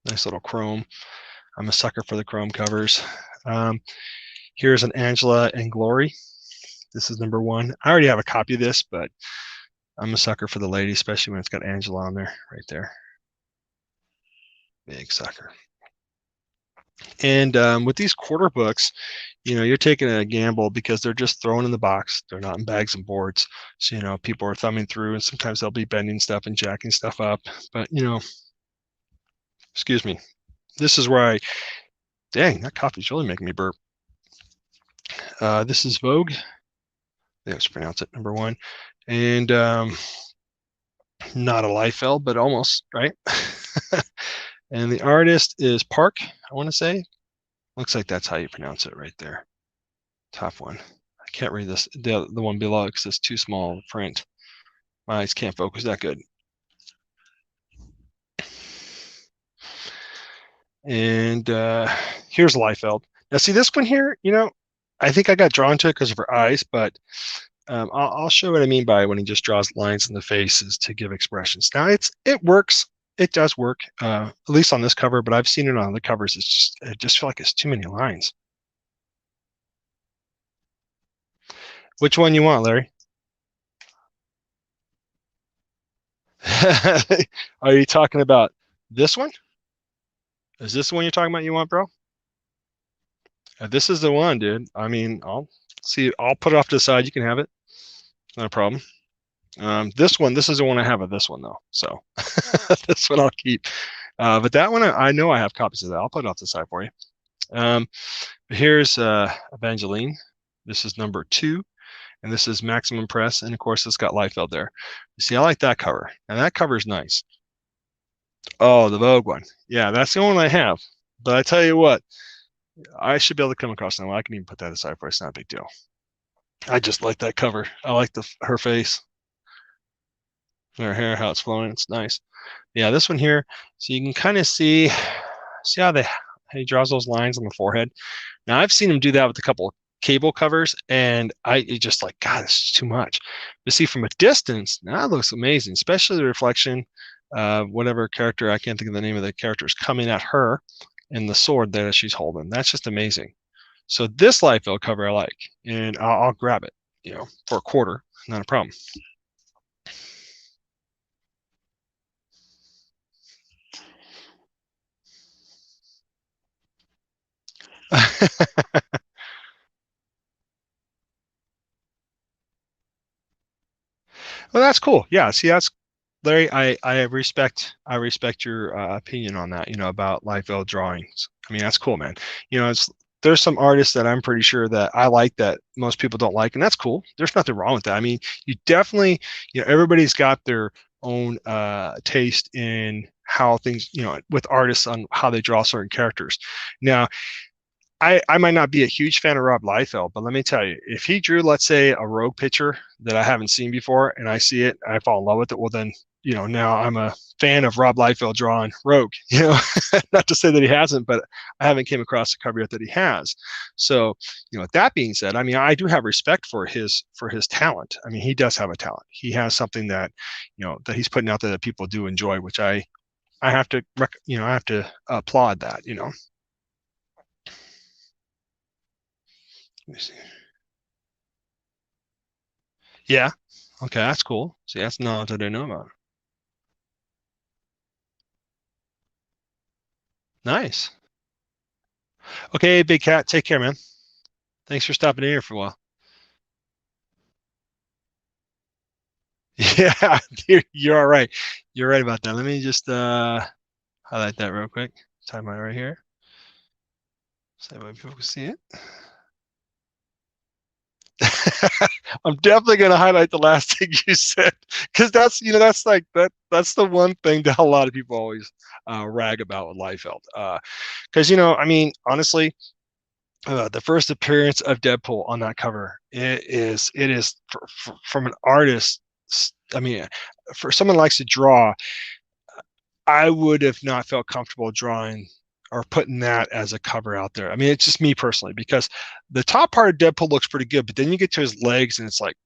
Nice little chrome. I'm a sucker for the chrome covers. Here's an Angela and Glory. This is number 1. I already have a copy of this, but I'm a sucker for the lady, especially when it's got Angela on there, right there. Big sucker. And with these quarter books, you're taking a gamble because they're just thrown in the box. They're not in bags and boards. So, people are thumbing through, and sometimes they'll be bending stuff and jacking stuff up. But, excuse me. This is where dang, that coffee's really making me burp. This is Vogue. Let's pronounce it, number 1. And not a Liefeld, but almost, right? And the artist is Park, I want to say. Looks like that's how you pronounce it right there. Top one. I can't read this, the one below, because it's too small print. My eyes can't focus that good. And here's Liefeld. Now, see this one here, I think I got drawn to it because of her eyes, but I'll show what I mean by when he just draws lines in the faces to give expressions. Now, it works. It does work, at least on this cover, but I've seen it on other covers. I just feel like it's too many lines. Which one you want, Larry? Are you talking about this one? Is this the one you're talking about you want, bro? This is the one, dude. I mean, I'll put it off to the side. You can have it. Not a problem. This is the one I have of this one, though. So this one I'll keep. But that one, I know I have copies of that. I'll put it off to the side for you. Here's Evangeline. This is number 2. And this is Maximum Press. And of course, it's got Liefeld there. You see, I like that cover. And that cover is nice. Oh, the Vogue one. Yeah, that's the only one I have. But I tell you what, I should be able to come across that one. I can even put that aside for you. It's not a big deal. I just like that cover. I like her face. Her hair, how it's flowing. It's nice. Yeah, this one here. So you can kind of see how he draws those lines on the forehead. Now, I've seen him do that with a couple of cable covers, and it just like, God, this is too much. But see, from a distance, now it looks amazing, especially the reflection of whatever character, I can't think of the name of the character, is coming at her and the sword that she's holding. That's just amazing. So this Liefeld cover I like, and I'll grab it, for a quarter. Not a problem. Well, that's cool. Yeah, see, Larry, I respect your opinion on that, about Liefeld drawings. I mean, that's cool, man. There's some artists that I'm pretty sure that I like that most people don't like, and that's cool. There's nothing wrong with that. I mean, you definitely, everybody's got their own taste in how things, with artists on how they draw certain characters. Now, I might not be a huge fan of Rob Liefeld, but let me tell you, if he drew, let's say, a rogue picture that I haven't seen before, and I see it, I fall in love with it, well then, now I'm a fan of Rob Liefeld drawing rogue. Not to say that he hasn't, but I haven't came across a cover yet that he has. So, that being said, I mean, I do have respect for his talent. I mean, he does have a talent. He has something that, that he's putting out there that people do enjoy, which I have to, I have to applaud that. Let me see. Yeah. Okay, that's cool. See, that's knowledge I didn't know about. Nice. Okay, big cat, take care, man. Thanks for stopping in here for a while. Yeah, you're all right. You're right about that. Let me just highlight that real quick. Timeline right here. So that way people can see it. I'm definitely going to highlight the last thing you said because that's like that's the one thing that a lot of people always rag about with Liefeld. Because I mean, honestly, the first appearance of Deadpool on that cover, it is from an artist. I mean, for someone who likes to draw, I would have not felt comfortable drawing or putting that as a cover out there. I mean, it's just me personally because the top part of Deadpool looks pretty good, but then you get to his legs and it's like,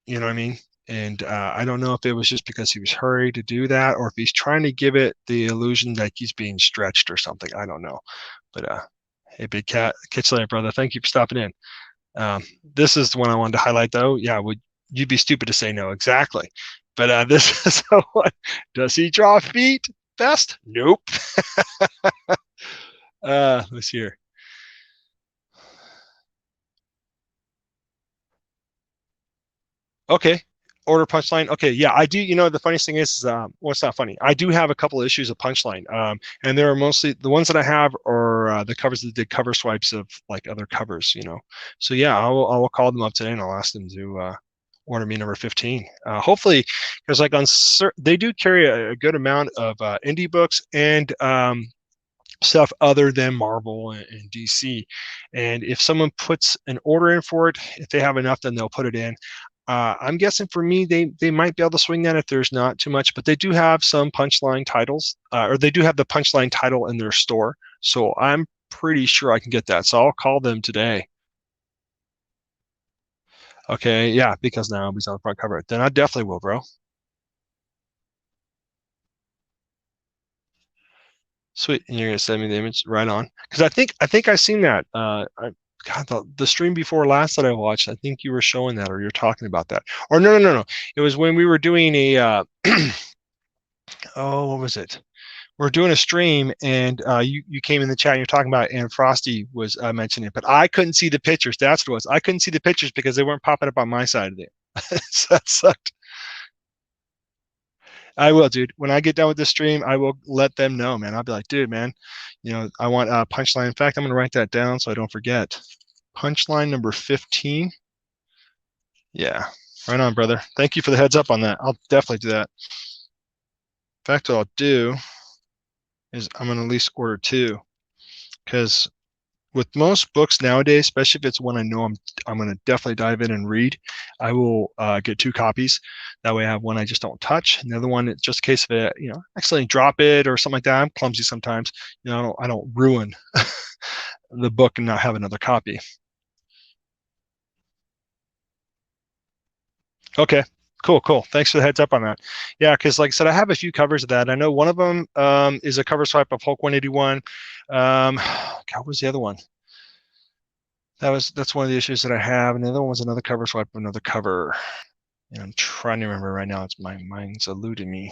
you know what I mean? And I don't know if it was just because he was hurried to do that or if he's trying to give it the illusion that he's being stretched or something. I don't know. But hey, big cat, catch you later, brother. Thank you for stopping in. This is the one I wanted to highlight, though. Yeah, would you'd be stupid to say no? Exactly. But this is the one. Does he draw feet best? Nope. Let's see here. Okay. Order Punchline. Okay, yeah, I do. The funniest thing is, well, it's not funny. I do have a couple of issues of Punchline, and they're mostly the ones that I have are the covers that did cover swipes of like other covers. So yeah, I will call them up today and I'll ask them to order me number 15. Hopefully, because like they do carry a good amount of indie books and stuff other than Marvel and DC. And if someone puts an order in for it, if they have enough, then they'll put it in. I'm guessing for me, they might be able to swing that if there's not too much, but they do have some Punchline titles, or they do have the Punchline title in their store. So I'm pretty sure I can get that. So I'll call them today. Okay, yeah, because now he's on the front cover. Then I definitely will, bro. Sweet, and you're gonna send me the image right on because I think I've seen that. God, the stream before last that I watched, I think you were showing that or you're talking about that. Or no. It was when we were doing a oh, what was it? We're doing a stream and you came in the chat and you're talking about it, and Frosty was mentioning it, but I couldn't see the pictures. That's what it was. I couldn't see the pictures because they weren't popping up on my side of it. So that sucked. I will, dude. When I get done with the stream, I will let them know, man. I'll be like, dude, man, I want a punchline. In fact, I'm gonna write that down so I don't forget. Punchline number 15. Yeah, right on, brother. Thank you for the heads up on that. I'll definitely do that. In fact, what I'll do is I'm gonna at least order two because with most books nowadays, especially if it's one I know I'm going to definitely dive in and read, I will get two copies. That way I have one I just don't touch, and the other one it's just in case of it, accidentally drop it or something like that. I'm clumsy sometimes. I don't ruin the book and not have another copy. Okay. Cool. Thanks for the heads up on that. Yeah, because like I said, I have a few covers of that. I know one of them is a cover swipe of Hulk 181. God, what was the other one? That's one of the issues that I have, and the other one was another cover swipe of another cover. And I'm trying to remember right now. It's my mind's eluding me.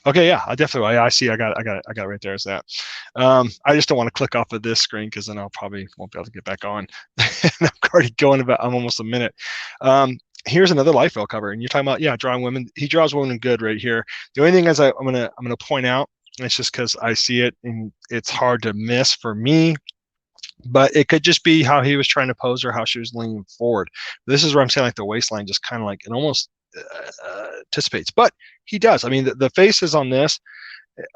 Okay, yeah, I definitely. I see. I got it right there. Is that? I just don't want to click off of this screen because then I'll probably won't be able to get back on. I'm already going about. I'm almost a minute. here's another Liefeld cover, and you're talking about, yeah, drawing women. He draws women good right here. The only thing is I'm gonna point out, and it's just because I see it and it's hard to miss for me, but it could just be how he was trying to pose or how she was leaning forward. This is where I'm saying like the waistline just kind of like it almost anticipates, but he does. I mean, the faces on this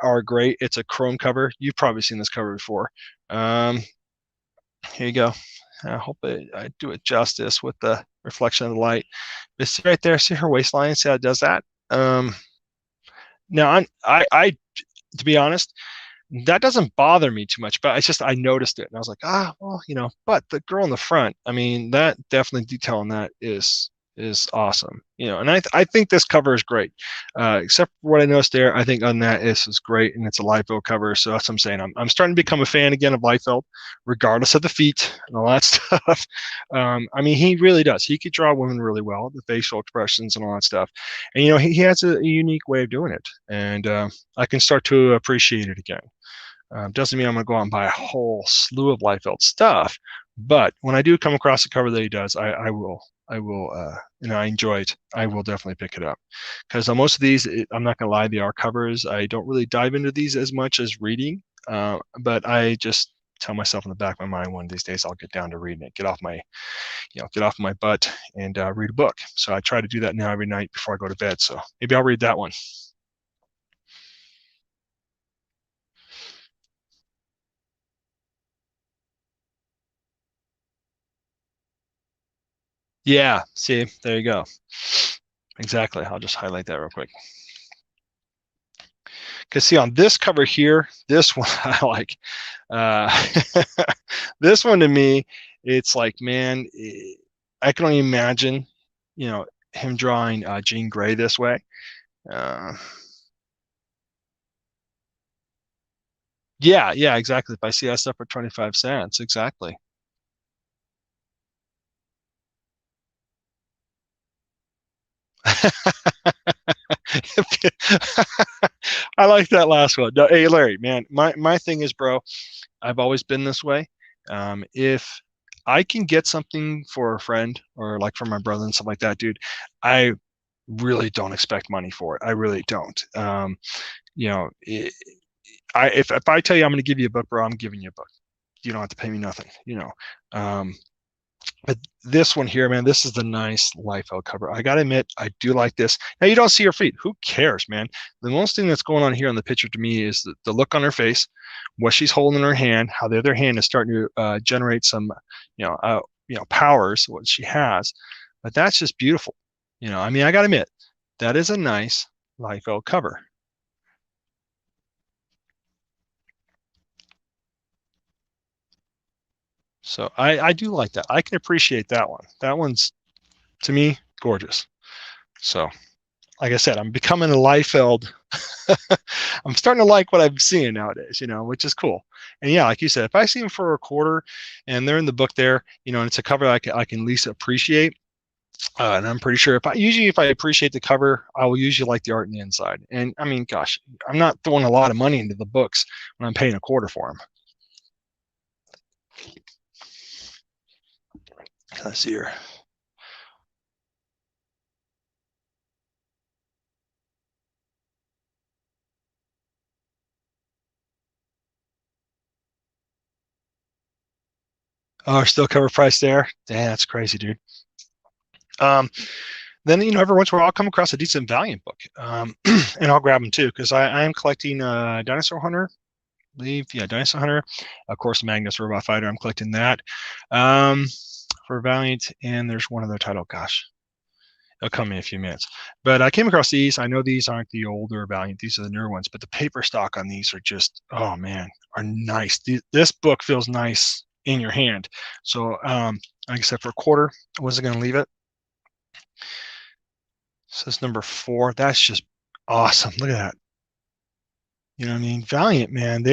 are great. It's a chrome cover. You've probably seen this cover before. Here you go. I hope I do it justice with the reflection of the light. But see right there, see her waistline, see how it does that? Now, I, to be honest, that doesn't bother me too much, but it's just I noticed it and I was like, well, but the girl in the front, I mean, that definitely detail on that is awesome, and I think this cover is great, except for what I noticed there. I think on that is great, and it's a Liefeld cover, so that's what I'm saying. I'm starting to become a fan again of Liefeld, regardless of the feet and all that stuff. I mean, he really does. He could draw women really well, the facial expressions and all that stuff, and he has a unique way of doing it, and I can start to appreciate it again. Doesn't mean I'm going to go out and buy a whole slew of Liefeld stuff, but when I do come across a cover that he does, I will, I enjoy it. I will definitely pick it up, because on most of these, I'm not going to lie, they are covers. I don't really dive into these as much as reading, but I just tell myself in the back of my mind, one of these days I'll get down to reading it, get off my butt and read a book. So I try to do that now every night before I go to bed. So maybe I'll read that one. Yeah, see, there you go. Exactly. I'll just highlight that real quick. Because see, on this cover here, this one I like. This one to me, it's like, man, I can only imagine, him drawing Jean Grey this way. Yeah, exactly. If I see that stuff for 25 cents, exactly. I like that last one. No, hey, Larry, man, my thing is, bro, I've always been this way. If I can get something for a friend or like for my brother and stuff like that, dude, I really don't expect money for it. I really don't. If I tell you I'm going to give you a book, bro, I'm giving you a book. You don't have to pay me nothing. Um, but this one here, man, this is the nice Liefeld cover. I gotta admit, I do like this. Now you don't see her feet. Who cares, man? The most thing that's going on here in the picture to me is the look on her face, what she's holding in her hand, how the other hand is starting to generate some, powers, what she has. But that's just beautiful. I mean, I gotta admit, that is a nice Liefeld cover. So I do like that. I can appreciate that one. That one's, to me, gorgeous. So like I said, I'm becoming a Liefeld. I'm starting to like what I'm seeing nowadays, which is cool. And yeah, like you said, if I see them for a quarter and they're in the book there, and it's a cover I can at least appreciate. And I'm pretty sure if I appreciate the cover, I will usually like the art in the inside. And I mean, gosh, I'm not throwing a lot of money into the books when I'm paying a quarter for them. Let's see here. Oh, still cover price there. Damn, that's crazy, dude. Then every once in a while I'll come across a decent Valiant book, and I'll grab them too, because I am collecting Dinosaur Hunter, I believe. Yeah, Dinosaur Hunter, of course, Magnus Robot Fighter. I'm collecting that for Valiant, and there's one other title. Gosh, it'll come in a few minutes. But I came across these. I know these aren't the older Valiant; these are the newer ones. But the paper stock on these are just, oh man, are nice. This book feels nice in your hand. So, like I said, for a quarter, I wasn't going to leave it. So it's number 4. That's just awesome. Look at that. You know what I mean? Valiant, man.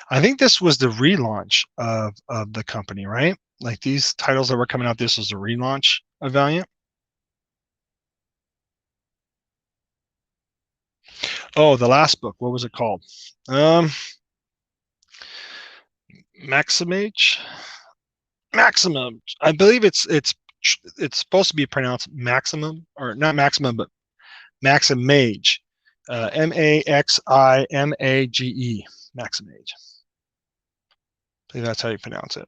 I think this was the relaunch of the company, right? Like these titles that were coming out, this was the relaunch of Valiant. Oh, the last book. What was it called? Maximage. Maximum. I believe it's it's supposed to be pronounced Maximum, or not Maximum, but Maximage. Maximage. Maximage. I believe that's how you pronounce it.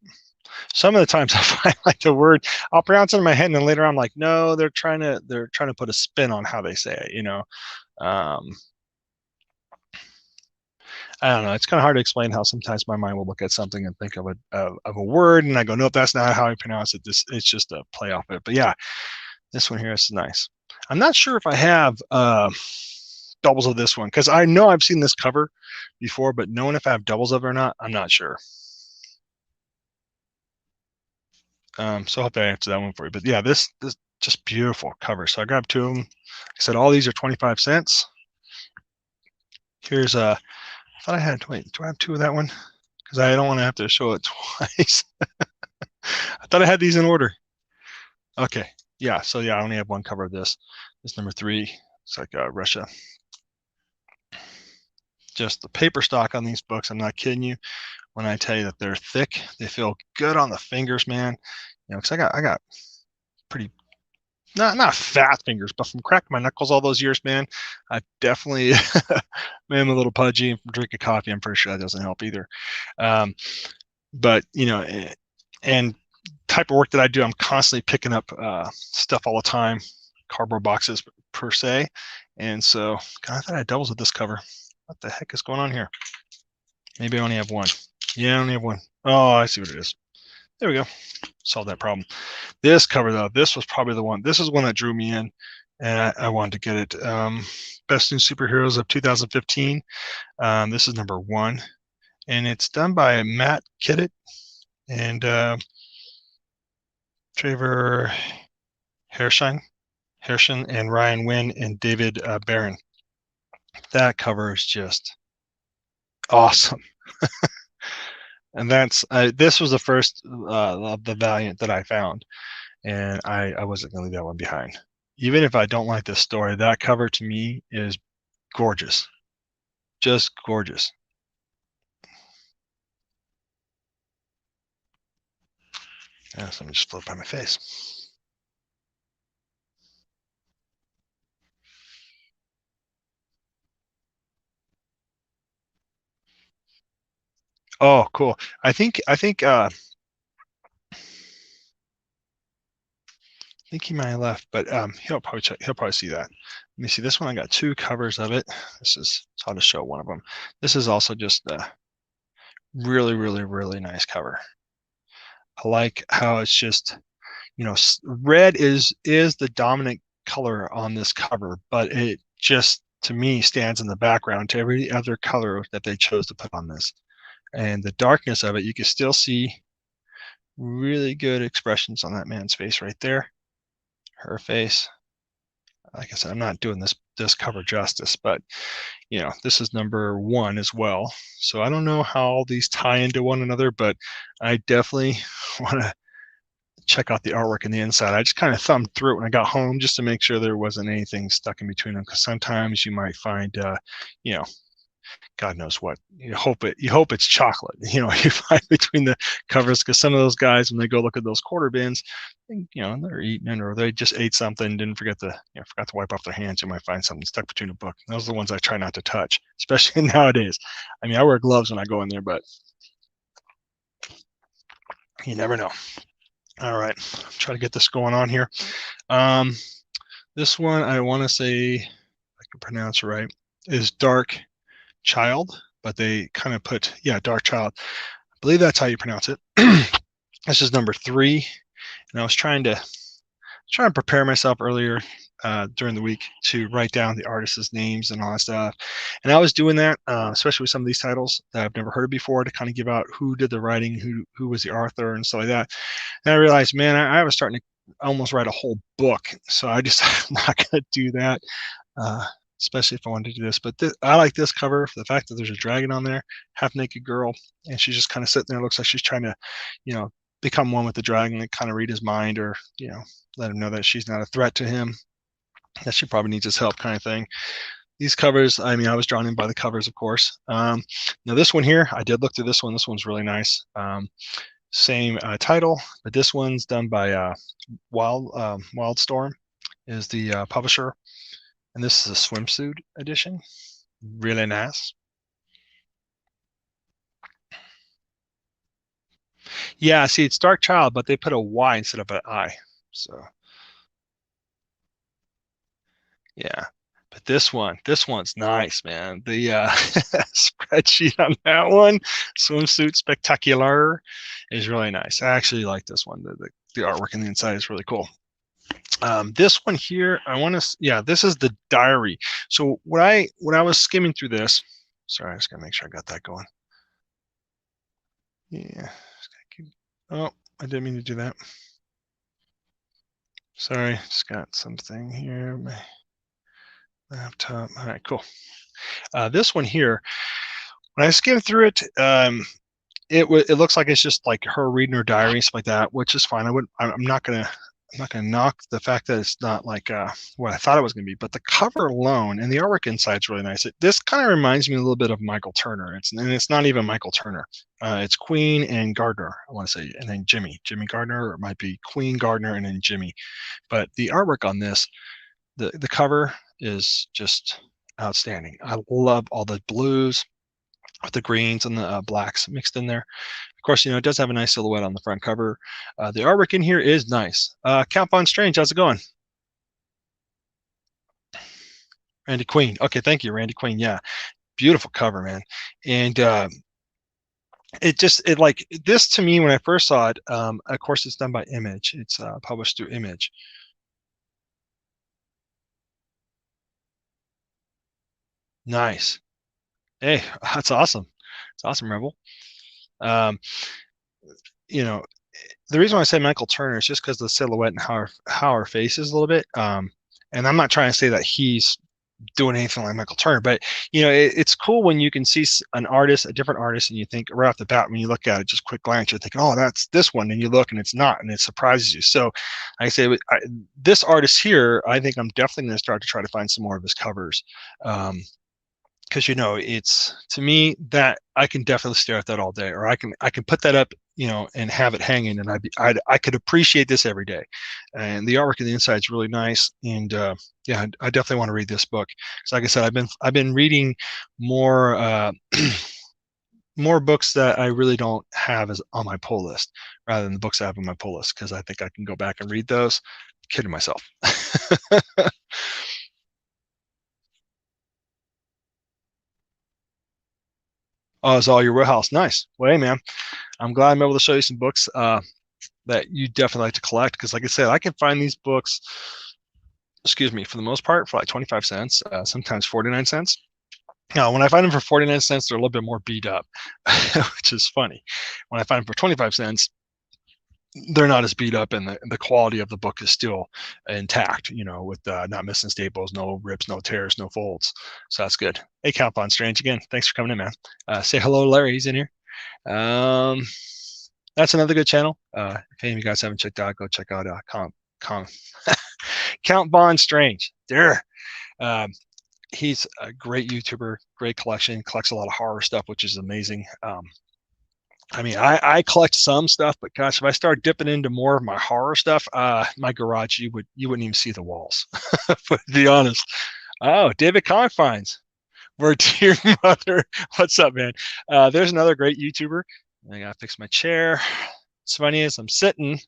Some of the times I find like the word, I'll pronounce it in my head, and then later I'm like, no, they're trying to put a spin on how they say it, you know. I don't know. It's kind of hard to explain how sometimes my mind will look at something and think of a word, and I go, nope, that's not how I pronounce it. It's just a play off it. But yeah, this one here is nice. I'm not sure if I have doubles of this one, because I know I've seen this cover before, but knowing if I have doubles of it or not, I'm not sure. So I hope that answered that one for you. But yeah, this just beautiful cover. So I grabbed two of them. I said all these are 25 cents. Here's I thought I had, wait, do I have two of that one? Because I don't want to have to show it twice. I thought I had these in order. Okay, yeah, so yeah, I only have one cover of this. This number 3, it's like Russia. Just the paper stock on these books, I'm not kidding you when I tell you that they're thick. They feel good on the fingers, man. You know, because I got pretty, not fat fingers, but from cracking my knuckles all those years, man, I definitely am a little pudgy. And from drinking coffee, I'm pretty sure that doesn't help either. But you know, and type of work that I do, I'm constantly picking up stuff all the time, cardboard boxes per se. And so, God, I thought I had doubles with this cover. What the heck is going on here? Maybe I only have one. Yeah, I only have one. Oh, I see what it is. There we go. Solved that problem. This cover, though, this was probably the one. This is one that drew me in, and I wanted to get it. Best New Superheroes of 2015. This is number 1, and it's done by Matt Kidder and Trevor Hershon and Ryan Wynn and David Barron. That cover is just awesome. And that's this was the first of the Valiant that I found, and I wasn't gonna leave that one behind. Even if I don't like this story, that cover to me is gorgeous, just gorgeous. Yeah, so let me just flip by my face. Oh, cool. I think he might have left, but he'll probably see that. Let me see this one. I got 2 covers of it. So I'll just show one of them. This is also just a really nice cover. I like how it's just, you know, red is the dominant color on this cover, but it just to me stands in the background to every other color that they chose to put on this. And the darkness of it, you can still see really good expressions on that man's face right there. Her face. Like I said, I'm not doing this cover justice, but you know, this is number 1 as well. So I don't know how all these tie into one another, but I definitely want to check out the artwork in the inside. I just kind of thumbed through it when I got home just to make sure there wasn't anything stuck in between them, because sometimes you might find, you know, God knows what. You hope it's chocolate, you know, you find between the covers, because some of those guys, when they go look at those quarter bins, you know, they're eating or they just ate something, didn't forget to wipe off their hands. You might find something stuck between a book. Those are the ones I try not to touch, especially nowadays. I mean, I wear gloves when I go in there, but you never know. All right, try to get this going on here. This one, I want to say, if I can pronounce it right, is Dark Child, but they kind of put, yeah, Dark Child. I believe that's how you pronounce it. This is number 3, and I was trying to prepare myself earlier during the week to write down the artists' names and all that stuff. And I was doing that, especially with some of these titles that I've never heard of before, to kind of give out who did the writing, who was the author, and stuff like that. And I realized, man, I was starting to almost write a whole book. So I just I'm not going to do that, especially if I wanted to do this. But I like this cover for the fact that there's a dragon on there, half-naked girl, and she's just kind of sitting there. It looks like she's trying to, you know, become one with the dragon and kind of read his mind, or, you know, let him know that she's not a threat to him, that she probably needs his help, kind of thing. These covers, I mean, I was drawn in by the covers, of course. Now this one here, I did look through this one. This one's really nice. Same title, but this one's done by Wildstorm is the publisher, and this is a swimsuit edition. Really nice. Yeah, see, it's Dark Child, but they put a Y instead of an I. So yeah. But this one's nice, man. The spreadsheet on that one, swimsuit spectacular, is really nice. I actually like this one. The artwork on the inside is really cool. This one here, I want to, yeah, this is the diary. So when I was skimming through this, sorry, I just gotta make sure I got that going. Yeah. Oh, I didn't mean to do that. Sorry, just got something here. My laptop. All right, cool. This one here, when I skimmed through it, it looks like it's just like her reading her diary and stuff like that, which is fine. I'm not gonna knock the fact that it's not like what I thought it was gonna be, but the cover alone and the artwork inside is really nice. This kind of reminds me a little bit of Michael Turner. It's not even Michael Turner. It's Queen and Gardner, I want to say, and then Jimmy Gardner, or it might be Queen Gardner and then Jimmy. But the artwork on this, the cover is just outstanding. I love all the blues with the greens and the blacks mixed in there. Of course, it does have a nice silhouette on the front cover. The artwork in here is nice. Count Von Strange, how's it going? Randy Queen. Okay, thank you, Randy Queen. Yeah, beautiful cover, man. And it like this to me when I first saw it. Of course, it's done by Image. It's published through Image. Nice. Hey, that's awesome. It's awesome, Rebel. Um, you know, the reason why I say Michael Turner is just because of the silhouette and how her face is a little bit. And I'm not trying to say that he's doing anything like Michael Turner, but it's cool when you can see an artist, a different artist, and you think right off the bat when you look at it, just quick glance, you're thinking, oh, that's this one, and you look and it's not, and it surprises you. So, like I say, this artist here, I think I'm definitely going to start to try to find some more of his covers. Because it's, to me, that I can definitely stare at that all day, or I can put that up, and have it hanging, and I could appreciate this every day. And the artwork on the inside is really nice, and yeah, I definitely want to read this book. So, like I said, I've been reading more more books that I really don't have as on my pull list, rather than the books I have on my pull list, because I think I can go back and read those. I'm kidding myself. Oh, it's all your warehouse. Nice. Well, hey, man, I'm glad I'm able to show you some books that you definitely like to collect, because, like I said, I can find these books, excuse me, for the most part, for like 25 cents, sometimes 49 cents. Now, when I find them for 49 cents, they're a little bit more beat up, which is funny. When I find them for 25 cents, they're not as beat up, and the quality of the book is still intact, with not missing staples, no rips, no tears, no folds. So that's good. Hey, Count Von Strange, again, thanks for coming in, man. Say hello to Larry. He's in here. Um, that's another good channel. If any of you guys haven't checked out, go check out Count Von Strange. There. He's a great YouTuber, great collection, collects a lot of horror stuff, which is amazing. I mean, I collect some stuff, but gosh, if I start dipping into more of my horror stuff, my garage, you wouldn't even see the walls. But to be honest. Oh, David Confines. We're dear mother. What's up, man? There's another great YouTuber. I gotta fix my chair. It's funny as I'm sitting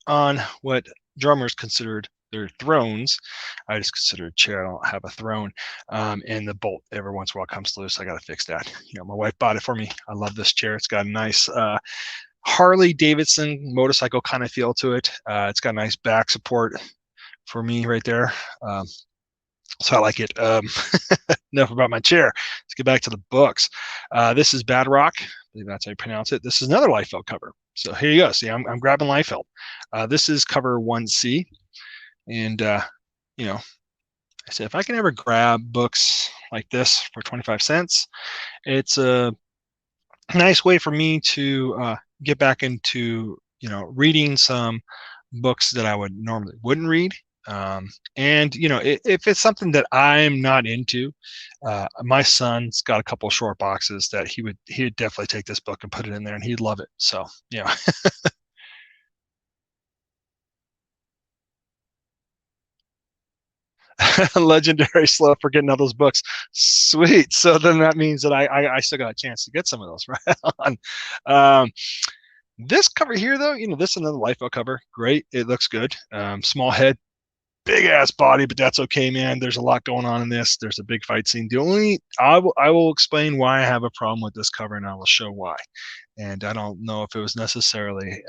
on what drummers considered their thrones. I just consider a chair. I don't have a throne. And the bolt every once in a while comes loose. I got to fix that. My wife bought it for me. I love this chair. It's got a nice Harley Davidson motorcycle kind of feel to it. It's got a nice back support for me right there. So I like it. Enough about my chair. Let's get back to the books. This is Badrock. I believe that's how you pronounce it. This is another Liefeld cover. So here you go. See, I'm grabbing Liefeld. This is cover 1C. And, I said, if I can ever grab books like this for 25 cents, it's a nice way for me to get back into, reading some books that I would normally wouldn't read. And you know, if it's something that I'm not into, my son's got a couple of short boxes that he'd definitely take this book and put it in there, and he'd love it. So yeah. Legendary slow for getting all those books. Sweet. So then that means that I still got a chance to get some of those right on. Um, this cover here, though, you know, this is another Lifeboat cover. Great. It looks good. Small head, big ass body, but that's okay, man. There's a lot going on in this. There's a big fight scene. The only I will explain why I have a problem with this cover, and I will show why. And I don't know if it was necessarily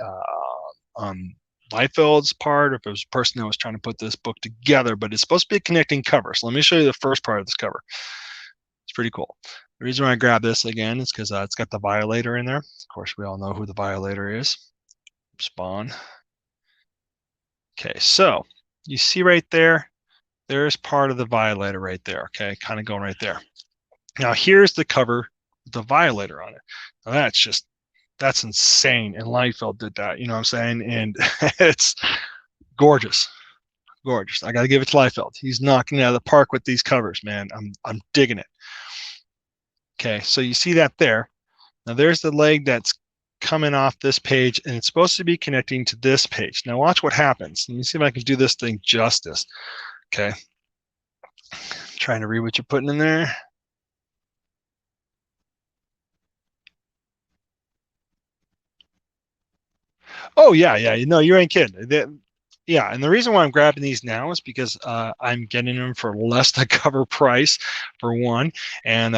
on Liefeld's part, or if it was a person that was trying to put this book together, but it's supposed to be a connecting cover. So let me show you the first part of this cover. It's pretty cool. The reason why I grabbed this again is because it's got the Violator in there. Of course, we all know who the Violator is. Spawn. Okay, so you see right there, there's part of the Violator right there. Okay, kind of going right there. Now here's the cover, the Violator on it. Now that's insane. And Liefeld did that, you know what I'm saying? And it's gorgeous. Gorgeous. I got to give it to Liefeld. He's knocking it out of the park with these covers, man. I'm digging it. Okay, so you see that there. Now there's the leg that's coming off this page, and it's supposed to be connecting to this page. Now watch what happens. Let me see if I can do this thing justice. Okay. Trying to read what you're putting in there. Oh yeah, yeah. You know, you ain't kidding. Yeah, and the reason why I'm grabbing these now is because I'm getting them for less than cover price, for one, and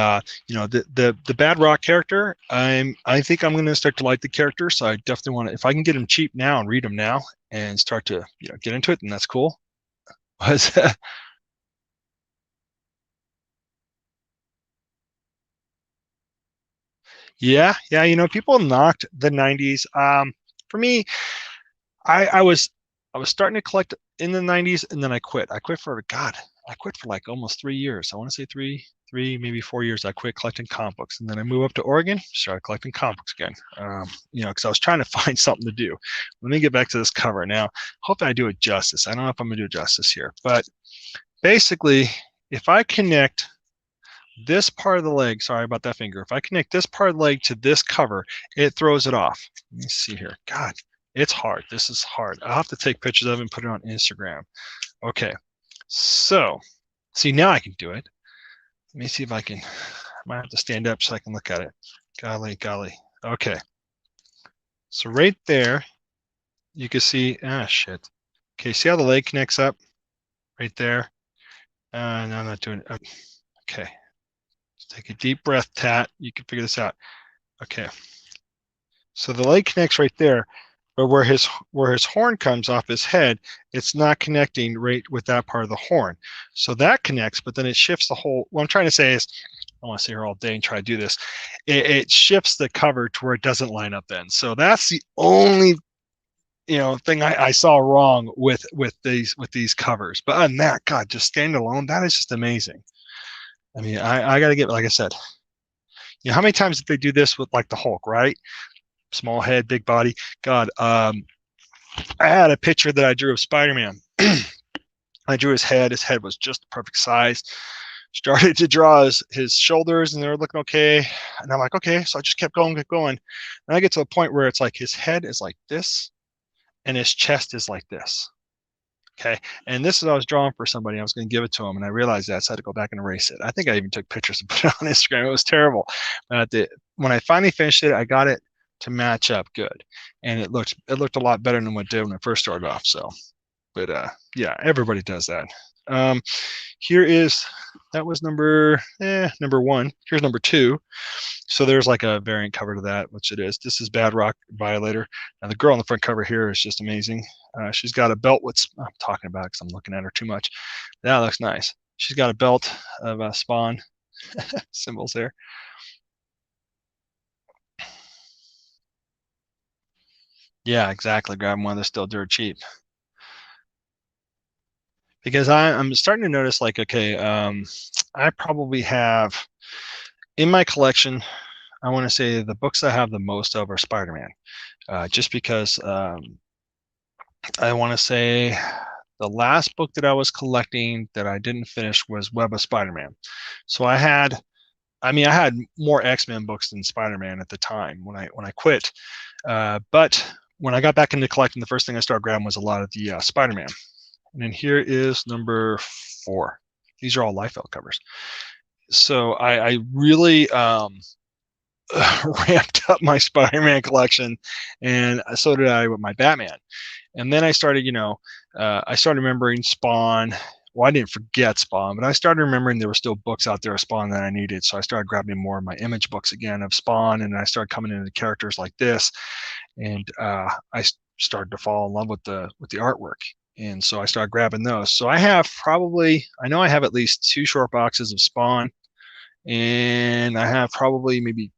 you know, the Bad Rock character, I think I'm going to start to like the character, so I definitely want to. If I can get them cheap now and read them now and start to, you know, get into it, then that's cool. Yeah, yeah. You know, people knocked the '90s. For me, I was starting to collect in the '90s, and then I quit. I quit for God. I quit for like almost 3 years. I want to say three, maybe 4 years. I quit collecting comic books, and then I moved up to Oregon, started collecting comic books again. You know, because I was trying to find something to do. Let me get back to this cover now. Hope I do it justice. I don't know if I'm gonna do it justice here, but basically, if I connect this part of the leg, sorry about that finger. If I connect this part of the leg to this cover, it throws it off. Let me see here. God, it's hard. This is hard. I'll have to take pictures of it and put it on Instagram. Okay, so see, now I can do it. Let me see if I can. I might have to stand up so I can look at it. Golly, golly. Okay, so right there, you can see, shit. Okay, see how the leg connects up right there? No, I'm not doing it. Okay, take a deep breath, Tat. You can figure this out. Okay. So the leg connects right there, but where his horn comes off his head, it's not connecting right with that part of the horn. So that connects, but then it shifts the whole. What I'm trying to say is, I want to sit here all day and try to do this. It shifts the cover to where it doesn't line up then. So that's the only, you know, thing I saw wrong with these covers. But other than that, God, just stand alone, that is just amazing. I mean, I got to get, like I said, you know, how many times did they do this with like the Hulk, right? Small head, big body. God, I had a picture that I drew of Spider-Man. I drew his head. His head was just the perfect size. Started to draw his shoulders, and they were looking okay. And I'm like, okay. So I just kept going, kept going. And I get to a point where it's like his head is like this, and his chest is like this. Okay. And this is I was drawing for somebody. I was going to give it to him, and I realized that, so I had to go back and erase it. I think I even took pictures and put it on Instagram. It was terrible. When I finally finished it, I got it to match up good, and it looked a lot better than what it did when I first started off. So, but yeah, everybody does that. Here is, that was number one. Here's number two. So there's like a variant cover to that, which it is. This is Bad Rock Violator. Now the girl on the front cover here is just amazing. She's got a belt with, I'm talking about because I'm looking at her too much. That looks nice. She's got a belt of Spawn symbols there. Yeah, exactly. Grab one that's still dirt cheap. Because I'm starting to notice, like, okay, I probably have in my collection, I want to say the books I have the most of are Spider-Man, just because I want to say the last book that I was collecting that I didn't finish was Web of Spider-Man. So I had more X-Men books than Spider-Man at the time when I quit. But when I got back into collecting, the first thing I started grabbing was a lot of the Spider-Man. And then here is number 4. These are all Liefeld covers. So I really ramped up my Spider-Man collection, and so did I with my Batman. And then I started, I started remembering Spawn. Well, I didn't forget Spawn, but I started remembering there were still books out there of Spawn that I needed. So I started grabbing more of my Image books again of Spawn, and I started coming into characters like this, and I started to fall in love with the artwork. And so I started grabbing those. So I have I know I have at least 2 short boxes of Spawn, and I have probably maybe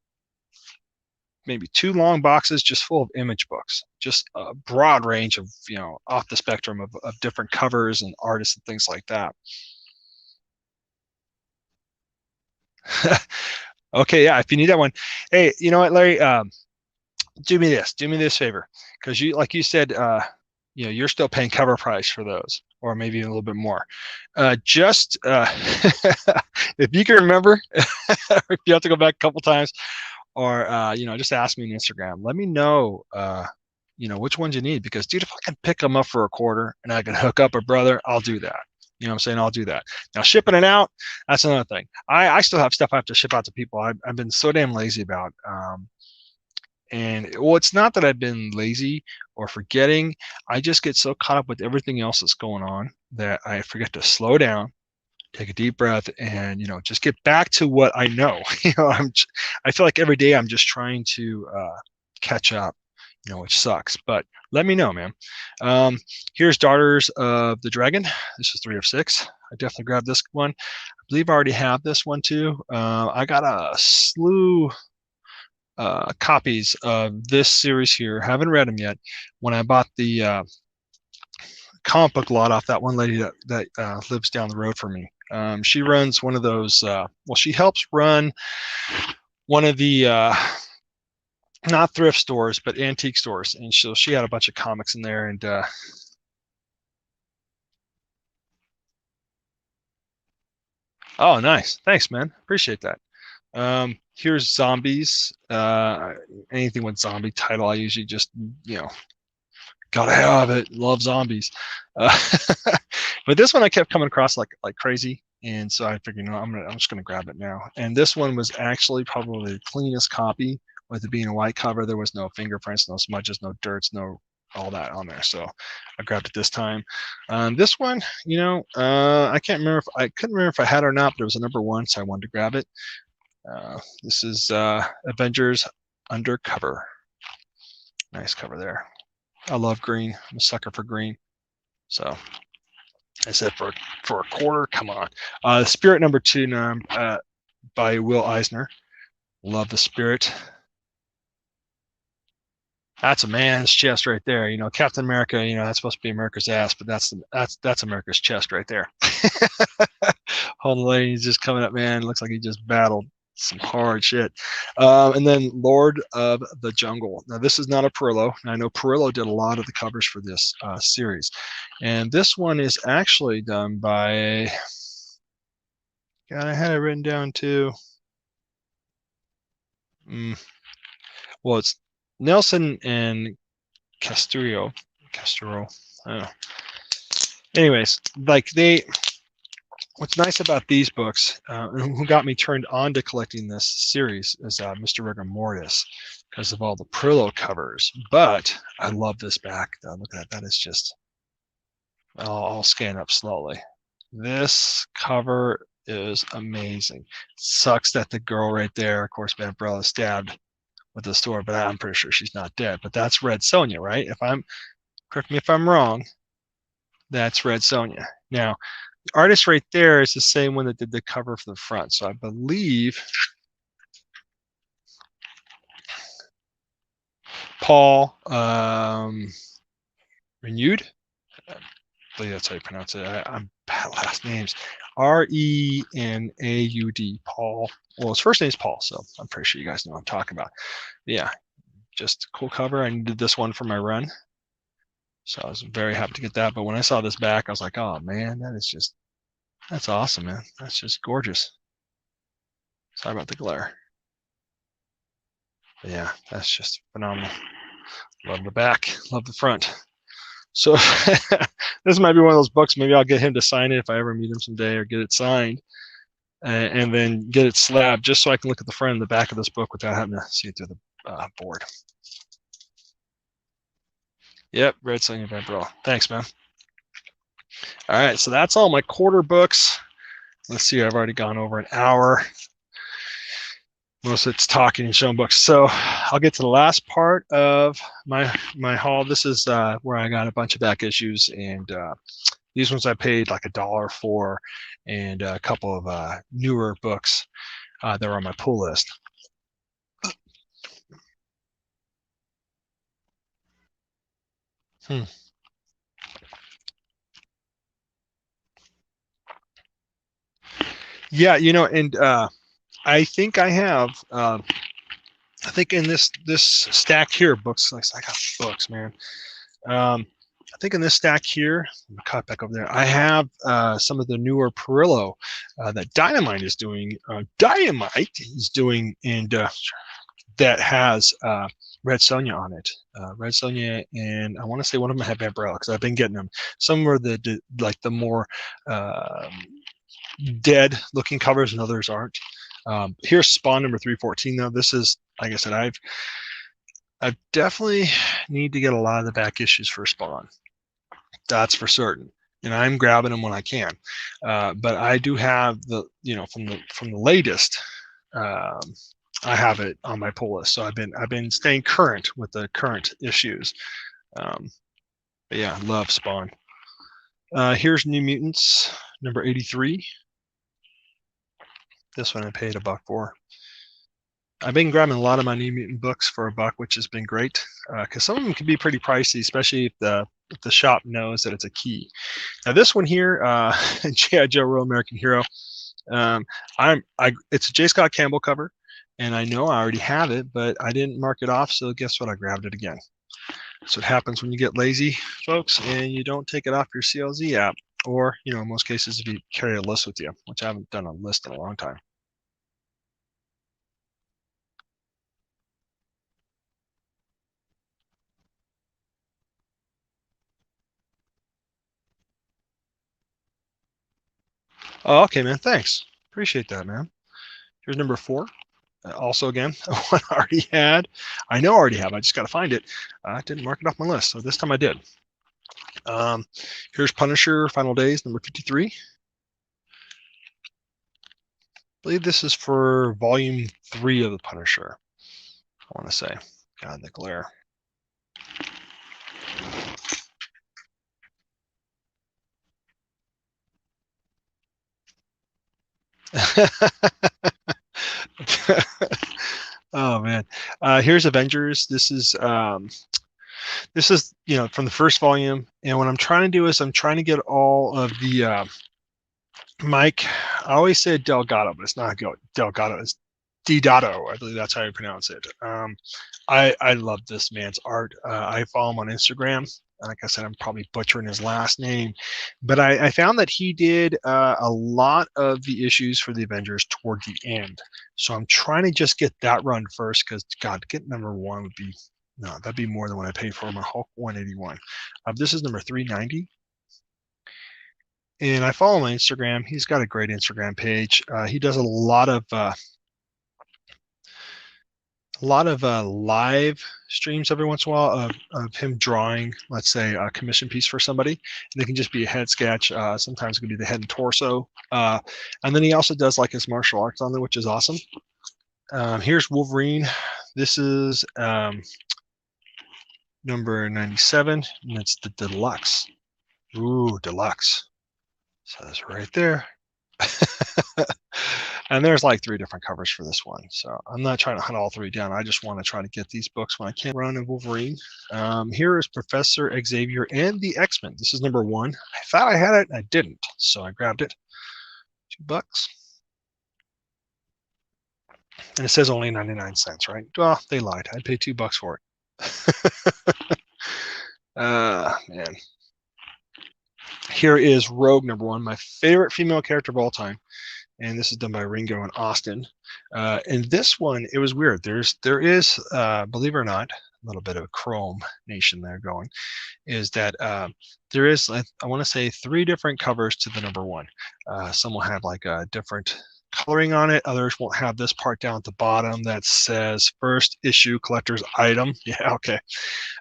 2 long boxes just full of Image books, just a broad range of, off the spectrum of different covers and artists and things like that. Okay, yeah, if you need that one. Hey, you know what, Larry? Do me this favor, because like you said, you're still paying cover price for those, or maybe a little bit more. Just if you can remember, if you have to go back a couple times, or just ask me on Instagram. Let me know, which ones you need, because dude, if I can pick them up for a quarter and I can hook up a brother, I'll do that. You know what I'm saying? I'll do that. Now, shipping it out, that's another thing. I still have stuff I have to ship out to people. I've been so damn lazy about. And well, it's not that I've been lazy or forgetting. I just get so caught up with everything else that's going on that I forget to slow down, take a deep breath, and just get back to what I know. I feel like every day I'm just trying to catch up, which sucks. But let me know, man. Here's Daughters of the Dragon. This is 3 of 6. I definitely grabbed this one. I believe I already have this one too. I got a slew copies of this series here. Haven't read them yet. When I bought the comic book lot off that one lady that lives down the road from me. She runs one of those. She helps run one of the not thrift stores, but antique stores, and so she had a bunch of comics in there. And oh, nice, thanks, man, appreciate that. Here's Zombies. Anything with zombie title, I usually just gotta have it. Love zombies. But this one I kept coming across like crazy, and so I figured, I'm just gonna grab it now. And this one was actually probably the cleanest copy, with it being a white cover. There was no fingerprints, no smudges, no dirts, no all that on there. So I grabbed it this time. This one, I can't remember I couldn't remember if I had it or not, but it was a number 1, so I wanted to grab it. This is Avengers Undercover. Nice cover there. I love green. I'm a sucker for green. So I said for a quarter, come on. Spirit number 2 by Will Eisner. Love the Spirit. That's a man's chest right there. Captain America, that's supposed to be America's ass, but that's America's chest right there. Holding the lady, he's just coming up, man. Looks like he just battled some hard shit. And then Lord of the Jungle. Now, this is not a Perillo. I know Perillo did a lot of the covers for this series. And this one is actually done by, God, I had it written down too. Well, it's Nelson and Castro. I don't know. Anyways, what's nice about these books, who got me turned on to collecting this series, is Mr. Rigor Mortis, because of all the Perillo covers. But I love this back. Look at that. That is just, I'll scan up slowly. This cover is amazing. Sucks that the girl right there, of course, Ben Umbrella, stabbed with the sword, but I'm pretty sure she's not dead. But that's Red Sonja, right? Correct me if I'm wrong, that's Red Sonja. Now, the artist right there is the same one that did the cover for the front. So I believe Paul Renewed. I believe that's how you pronounce it. I'm bad last names. Renaud. Paul. Well, his first name is Paul, so I'm pretty sure you guys know what I'm talking about. Yeah, just cool cover. I needed this one for my run. So I was very happy to get that. But when I saw this back, I was like, oh man, that's awesome, man. That's just gorgeous. Sorry about the glare. But yeah, that's just phenomenal. Love the back, love the front. So this might be one of those books. Maybe I'll get him to sign it if I ever meet him someday, or get it signed, and then get it slabbed, just so I can look at the front and the back of this book without having to see it through the board. Yep, Red Sonja Van Brel. Thanks, man. All right, so that's all my quarter books. Let's see, I've already gone over an hour. Most of it's talking and showing books. So I'll get to the last part of my haul. This is where I got a bunch of back issues, and these ones I paid like $1 for, and a couple of newer books that were on my pull list. Yeah, and I think I have. I think in this stack here, books. I got books, man. I think in this stack here, I'm cut back over there. I have some of the newer Perillo that Dynamite is doing. And that has Red Sonja on it. Red Sonja, and I want to say one of them had Van Brel, because I've been getting them. Some are the more dead looking covers, and others aren't. Here's Spawn number 314 though. This is, like I said, I definitely need to get a lot of the back issues for Spawn. That's for certain, and I'm grabbing them when I can. But I do have the, from the latest. I have it on my pull list, so I've been staying current with the current issues. But yeah, love Spawn. Here's New Mutants number 83. This one I paid $1 for. I've been grabbing a lot of my New Mutant books for $1, which has been great, because some of them can be pretty pricey, especially if the shop knows that it's a key. Now this one here, G.I. Joe Real American Hero, it's a J. Scott Campbell cover, and I know I already have it, but I didn't mark it off, so guess what? I grabbed it again. So it happens when you get lazy, folks, and you don't take it off your CLZ app, or in most cases if you carry a list with you, which I haven't done a list in a long time. Oh, okay, man. Thanks. Appreciate that, man. Here's number 4. Also, again, one I already had. I know I already have. I just got to find it. I didn't mark it off my list, so this time I did. Here's Punisher Final Days, number 53. I believe this is for volume 3 of the Punisher. I want to say. God, the glare. Oh man, here's Avengers. This is from the first volume, and what I'm trying to do is I'm trying to get all of the Mike. I always say Delgado, but it's not Delgado. It's Deodato. I believe that's how you pronounce it. I love this man's art. I follow him on Instagram. Like I said, I'm probably butchering his last name, but I found that he did a lot of the issues for the Avengers toward the end. So I'm trying to just get that run first, because God, get number 1 would be, no, that'd be more than what I paid for my Hulk 181. This is number 390. And I follow him on Instagram. He's got a great Instagram page. He does a lot of live streams every once in a while of him drawing, let's say, a commission piece for somebody. And it can just be a head sketch. Sometimes it can be the head and torso. And then he also does like his martial arts on there, which is awesome. Here's Wolverine. This is number 97, and it's the deluxe. Ooh, deluxe. So that's right there. And there's like 3 different covers for this one. So I'm not trying to hunt all 3 down. I just want to try to get these books when I can. Run of Wolverine. Here is Professor Xavier and the X-Men. This is number 1. I thought I had it, and I didn't. So I grabbed it. $2. And it says only 99 cents, right? Well, they lied. I'd pay $2 for it. Man. Here is Rogue #1, my favorite female character of all time. And this is done by Ringo and Austin. And this one, it was weird. There is, believe it or not, a little bit of a Chrome Nation there going, is that there is, I want to say, 3 different covers to the #1. Some will have like a different coloring on it. Others won't have this part down at the bottom that says first issue collector's item. Yeah, okay.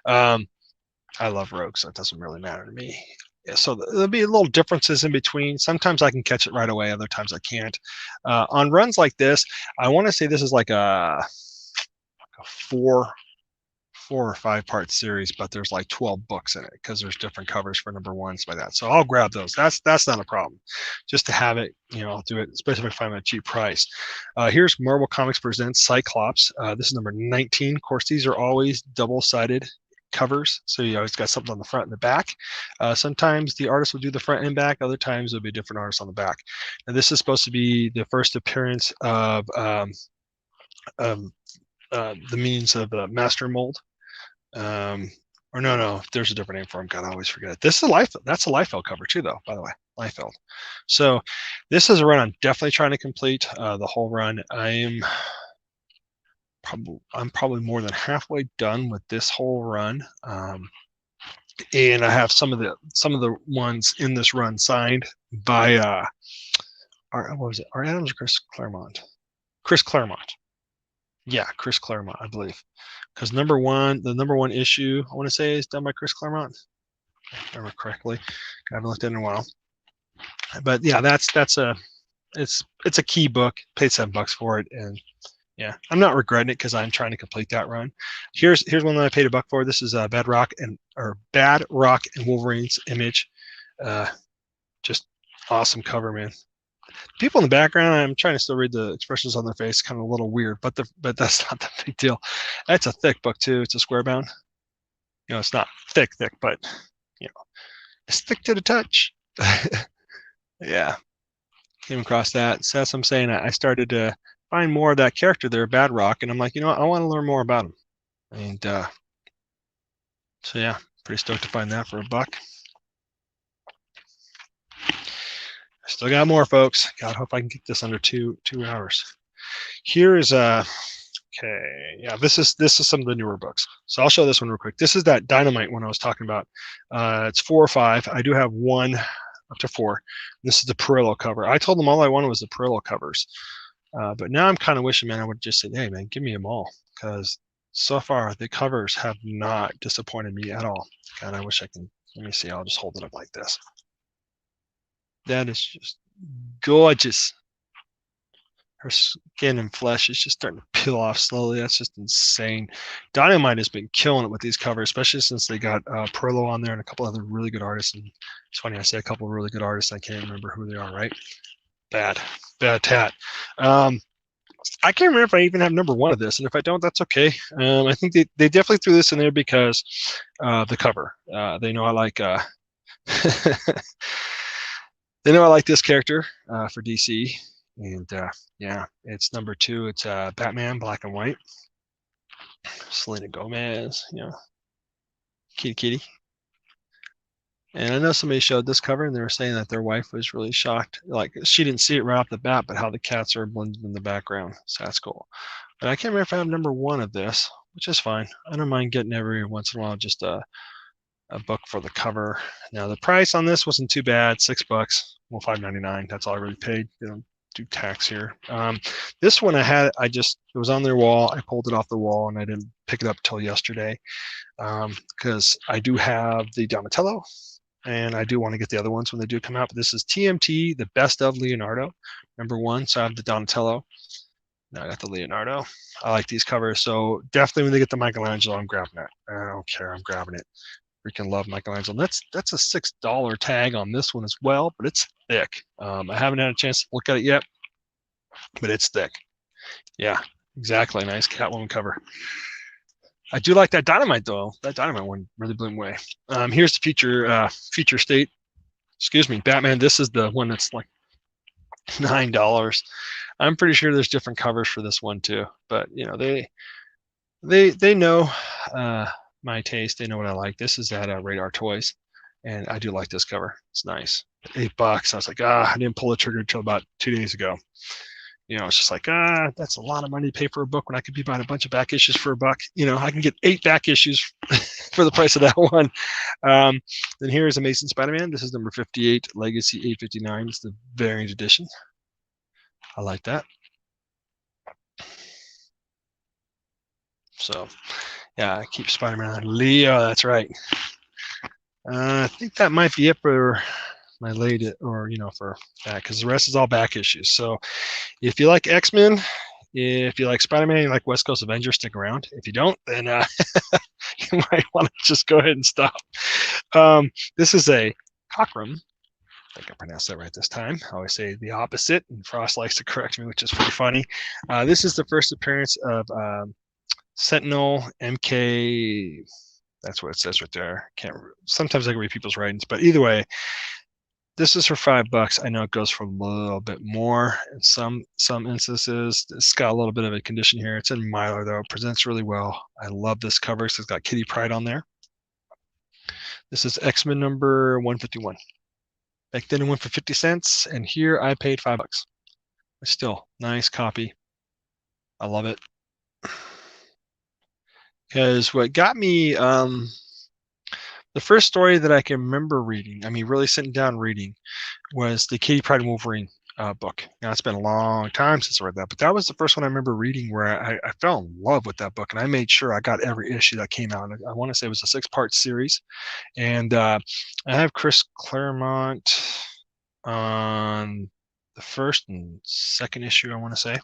I love Rogue, so it doesn't really matter to me. Yeah, so there'll be little differences in between. Sometimes I can catch it right away. Other times I can't. On runs like this, I want to say this is like a 4 or 5 part series, but there's like 12 books in it because there's different covers for #1s by that. So I'll grab those. That's not a problem. Just to have it, I'll do it, especially if I find a cheap price. Here's Marvel Comics Presents Cyclops. This is number 19. Of course, these are always double-sided covers, so you always got something on the front and the back. Sometimes the artist will do the front and back, other times there'll be a different artist on the back. And this is supposed to be the first appearance of the means of Master Mold. Or no, there's a different name for him. God, I always forget it. This is that's a Liefeld cover too, though, by the way. Liefeld. So this is a run I'm definitely trying to complete. The whole run. I'm probably more than halfway done with this whole run, and I have some of the ones in this run signed by what was it? Art Adams or Chris Claremont? Chris Claremont. Yeah, Chris Claremont, I believe, because the #1 issue I want to say is done by Chris Claremont, if I remember correctly. I haven't looked at it in a while, but yeah, it's a key book. Paid $7 for it, and yeah, I'm not regretting it because I'm trying to complete that run. Here's one that I paid $1 for. This is Bad Rock and Wolverine's Image. Just awesome cover, man. People in the background, I'm trying to still read the expressions on their face, kind of a little weird, but that's not the big deal. That's a thick book too. It's a square bound. It's not thick, but it's thick to the touch. Yeah, came across that. So that's what I'm saying. I started to find more of that character there, Bad Rock, and I'm like, I want to learn more about him. And so yeah, pretty stoked to find that for $1. I still got more, folks. God, hope I can get this under 2 hours. Here is okay. Yeah, this is some of the newer books. So I'll show this one real quick. This is that Dynamite one I was talking about. It's 4 or 5. I do have 1 up to 4. This is the Perillo cover. I told them all I wanted was the Perillo covers. But now I'm kind of wishing, man, I would just say, hey, man, give me them all, because so far the covers have not disappointed me at all. God, I wish I can. Let me see. I'll just hold it up like this. That is just gorgeous. Her skin and flesh is just starting to peel off slowly. That's just insane. Dynamite has been killing it with these covers, especially since they got Perillo on there and a couple other really good artists. And it's funny, I say a couple of really good artists. I can't remember who they are, right? Bad tat. I can't remember if I even have #1 of this, and if I don't, that's okay. I think they definitely threw this in there because the cover. They know I like they know I like this character for DC, and yeah, it's #2. It's Batman, black and white. Selena Gomez, kitty. And I know somebody showed this cover, and they were saying that their wife was really shocked. Like, she didn't see it right off the bat, but how the cats are blended in the background. So that's cool. But I can't remember if I have #1 of this, which is fine. I don't mind getting every once in a while just a book for the cover. Now, the price on this wasn't too bad, $6. Well, $5.99. That's all I really paid. They don't do tax here. This one it was on their wall. I pulled it off the wall, and I didn't pick it up till yesterday because I do have the Donatello. And I do want to get the other ones when they do come out. But this is TMT, the Best of Leonardo, #1. So I have the Donatello. Now I got the Leonardo. I like these covers. So definitely when they get the Michelangelo, I'm grabbing it. I don't care. I'm grabbing it. Freaking love Michelangelo. And that's a $6 tag on this one as well, but it's thick. I haven't had a chance to look at it yet, but it's thick. Yeah, exactly. Nice Catwoman cover. I do like that Dynamite, though. That Dynamite one really blew me away. Here's the future state. Excuse me, Batman. This is the one that's like $9. I'm pretty sure there's different covers for this one too. But they know my taste. They know what I like. This is at Radar Toys, and I do like this cover. It's nice. $8. I was like, I didn't pull the trigger until about 2 days ago. It's just like, that's a lot of money to pay for a book when I could be buying a bunch of back issues for $1. I can get 8 back issues for the price of that one. Then here is Amazing Spider-Man. This is number 58, Legacy 859. It's the variant edition. I like that. So, yeah, I keep Spider-Man. Leo, that's right. I think that might be it for my late, or for that, because the rest is all back issues. So if you like X-Men, if you like Spider-Man, you like West Coast Avengers, stick around. If you don't, then you might want to just go ahead and stop. This is a Cockrum. I think I pronounced that right this time. I always say the opposite, and Frost likes to correct me, which is pretty funny. This is the first appearance of Sentinel MK. That's what it says right there. Sometimes I can read people's writings, but either way, this is for $5. I know it goes for a little bit more in some instances. It's got a little bit of a condition here. It's in Mylar though. It presents really well. I love this cover. So it's got Kitty Pryde on there. This is X-Men number 151. Back then it went for 50 cents, and here I paid $5. But still, nice copy. I love it. Because what got me, the first story that I can remember reading, really sitting down reading, was the Kitty Pryde and Wolverine book. Now, it's been a long time since I read that, but that was the first one I remember reading where I fell in love with that book, and I made sure I got every issue that came out. I want to say it was a 6-part series, and I have Chris Claremont on the first and second issue, I want to say.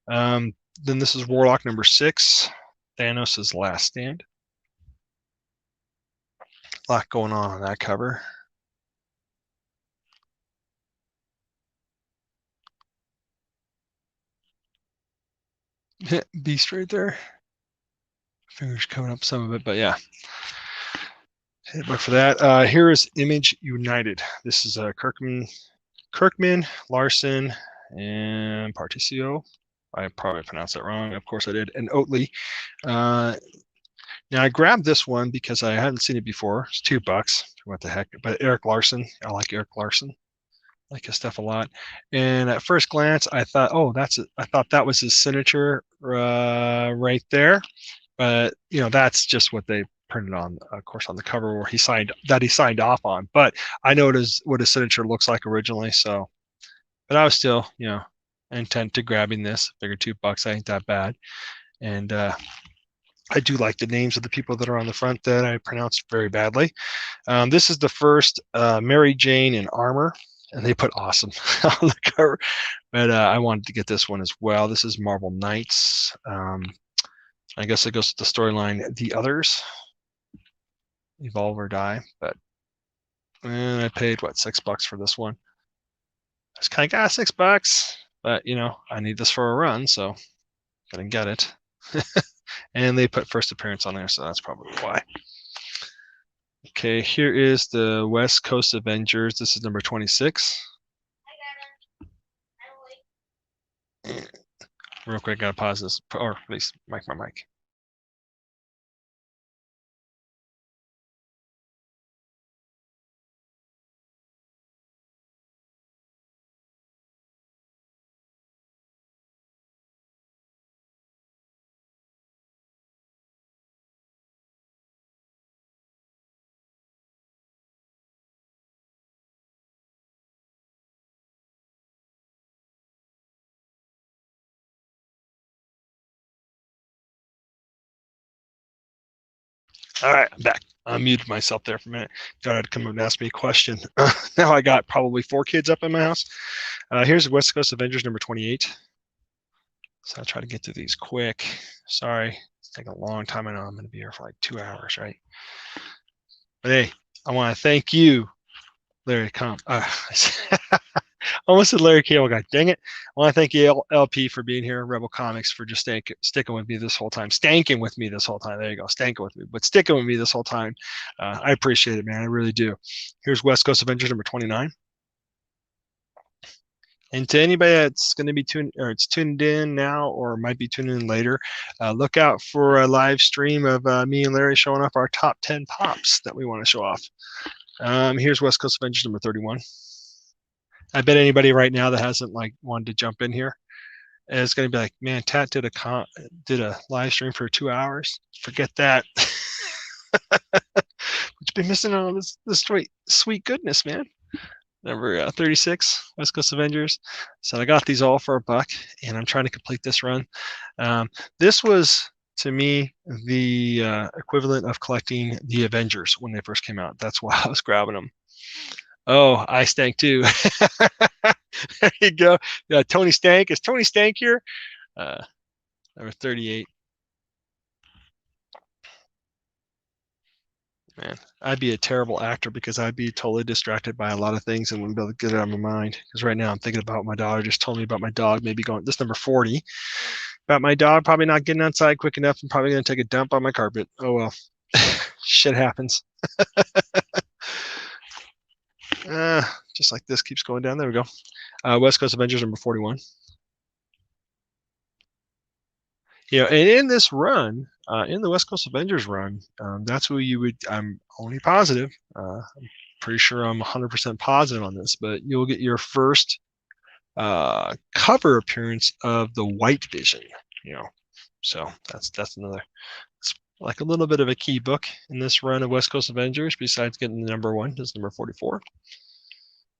Then this is Warlock number 6, Thanos' Last Stand. A lot going on that cover. Beast right there. Fingers coming up some of it, but yeah. But for that, here is Image United. This is Kirkman, Larson, and Particio. I probably pronounced that wrong. Of course I did. And Oatley. Now I grabbed this one because I hadn't seen it before. It's $2. What the heck? But Eric Larson. I like Eric Larson. I like his stuff a lot. And at first glance, I thought, I thought that was his signature right there. But that's just what they printed on, of course, on the cover where he signed off on. But I know what his signature looks like originally. So, but I was still, intent to grabbing this. Figured $2 ain't that bad. And I do like the names of the people that are on the front that I pronounced very badly. This is the first Mary Jane in armor, and they put awesome on the cover. But I wanted to get this one as well. This is Marvel Knights. I guess it goes to the storyline The Others, Evolve or Die. But and I paid $6 for this one. I just kind of got $6, but I need this for a run, so gotta get it. And they put first appearance on there, so that's probably why. Okay, here is the West Coast Avengers. This is number 26. Real quick, gotta pause this, or at least mic my mic. All right, I'm back. I muted myself there for a minute. Thought I'd come up and ask me a question. Now I got probably 4 kids up in my house. Here's West Coast Avengers number 28. So I'll try to get through these quick. Sorry, it's taking a long time. I know I'm going to be here for like 2 hours, right? But hey, I want to thank you, Larry almost said Larry Cable guy. Dang it. I want to thank you, LP, for being here, Rebel Comics, for just sticking with me this whole time. Stanking with me this whole time. There you go. Stanking with me. But sticking with me this whole time. I appreciate it, man. I really do. Here's West Coast Avengers number 29. And to anybody that's going to be it's tuned in now or might be tuned in later, look out for a live stream of me and Larry showing off our top 10 pops that we want to show off. Here's West Coast Avengers number 31. I bet anybody right now that hasn't like wanted to jump in here is going to be like, man, Tat did a live stream for 2 hours. Forget that. You've been missing all this sweet goodness, man. Number 36, West Coast Avengers. So I got these all for $1, and I'm trying to complete this run. This was, to me, the equivalent of collecting the Avengers when they first came out. That's why I was grabbing them. Oh, I stank too. There you go. Tony Stank. Is Tony Stank here? Number 38. Man, I'd be a terrible actor because I'd be totally distracted by a lot of things and wouldn't be able to get it out of my mind. Because right now I'm thinking about my dog. Just told me about my dog maybe going, this number 40, about my dog probably not getting outside quick enough and probably going to take a dump on my carpet. Oh, well. Shit happens. Just like this keeps going down. There we go. West Coast Avengers number 41. And in this run, in the West Coast Avengers run, that's who you would, I'm only positive, I'm pretty sure I'm 100% positive on this, but you'll get your first cover appearance of the White Vision, so that's another, it's like a little bit of a key book in this run of West Coast Avengers, besides getting the number 1, is number 44.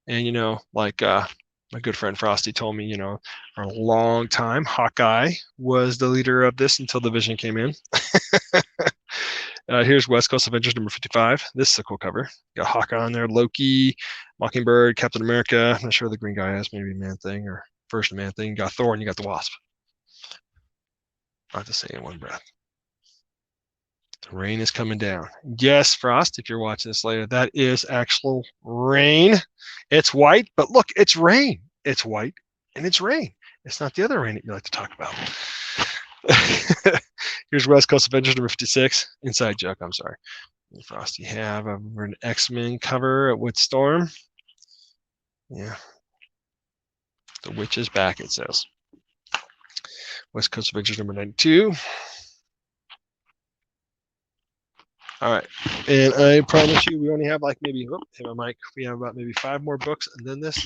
And, like my good friend Frosty told me, for a long time, Hawkeye was the leader of this until the Vision came in. Here's West Coast Avengers number 55. This is a cool cover. Got Hawkeye on there, Loki, Mockingbird, Captain America. I'm not sure the green guy has, maybe Man-Thing or First Man-Thing. You got Thor and you got the Wasp. I'll have to say in one breath. The rain is coming down. Yes, Frost, if you're watching this later, that is actual rain. It's white, but look, it's rain. It's white and it's rain. It's not the other rain that you like to talk about. Here's West Coast Avengers number 56. Inside joke, I'm sorry. Frost, you have an X-Men cover with Storm. Yeah. The witch is back, it says. West Coast Avengers number 92. All right, and I promise you, we only have like maybe, hit my mic. We have about maybe 5 more books, and then this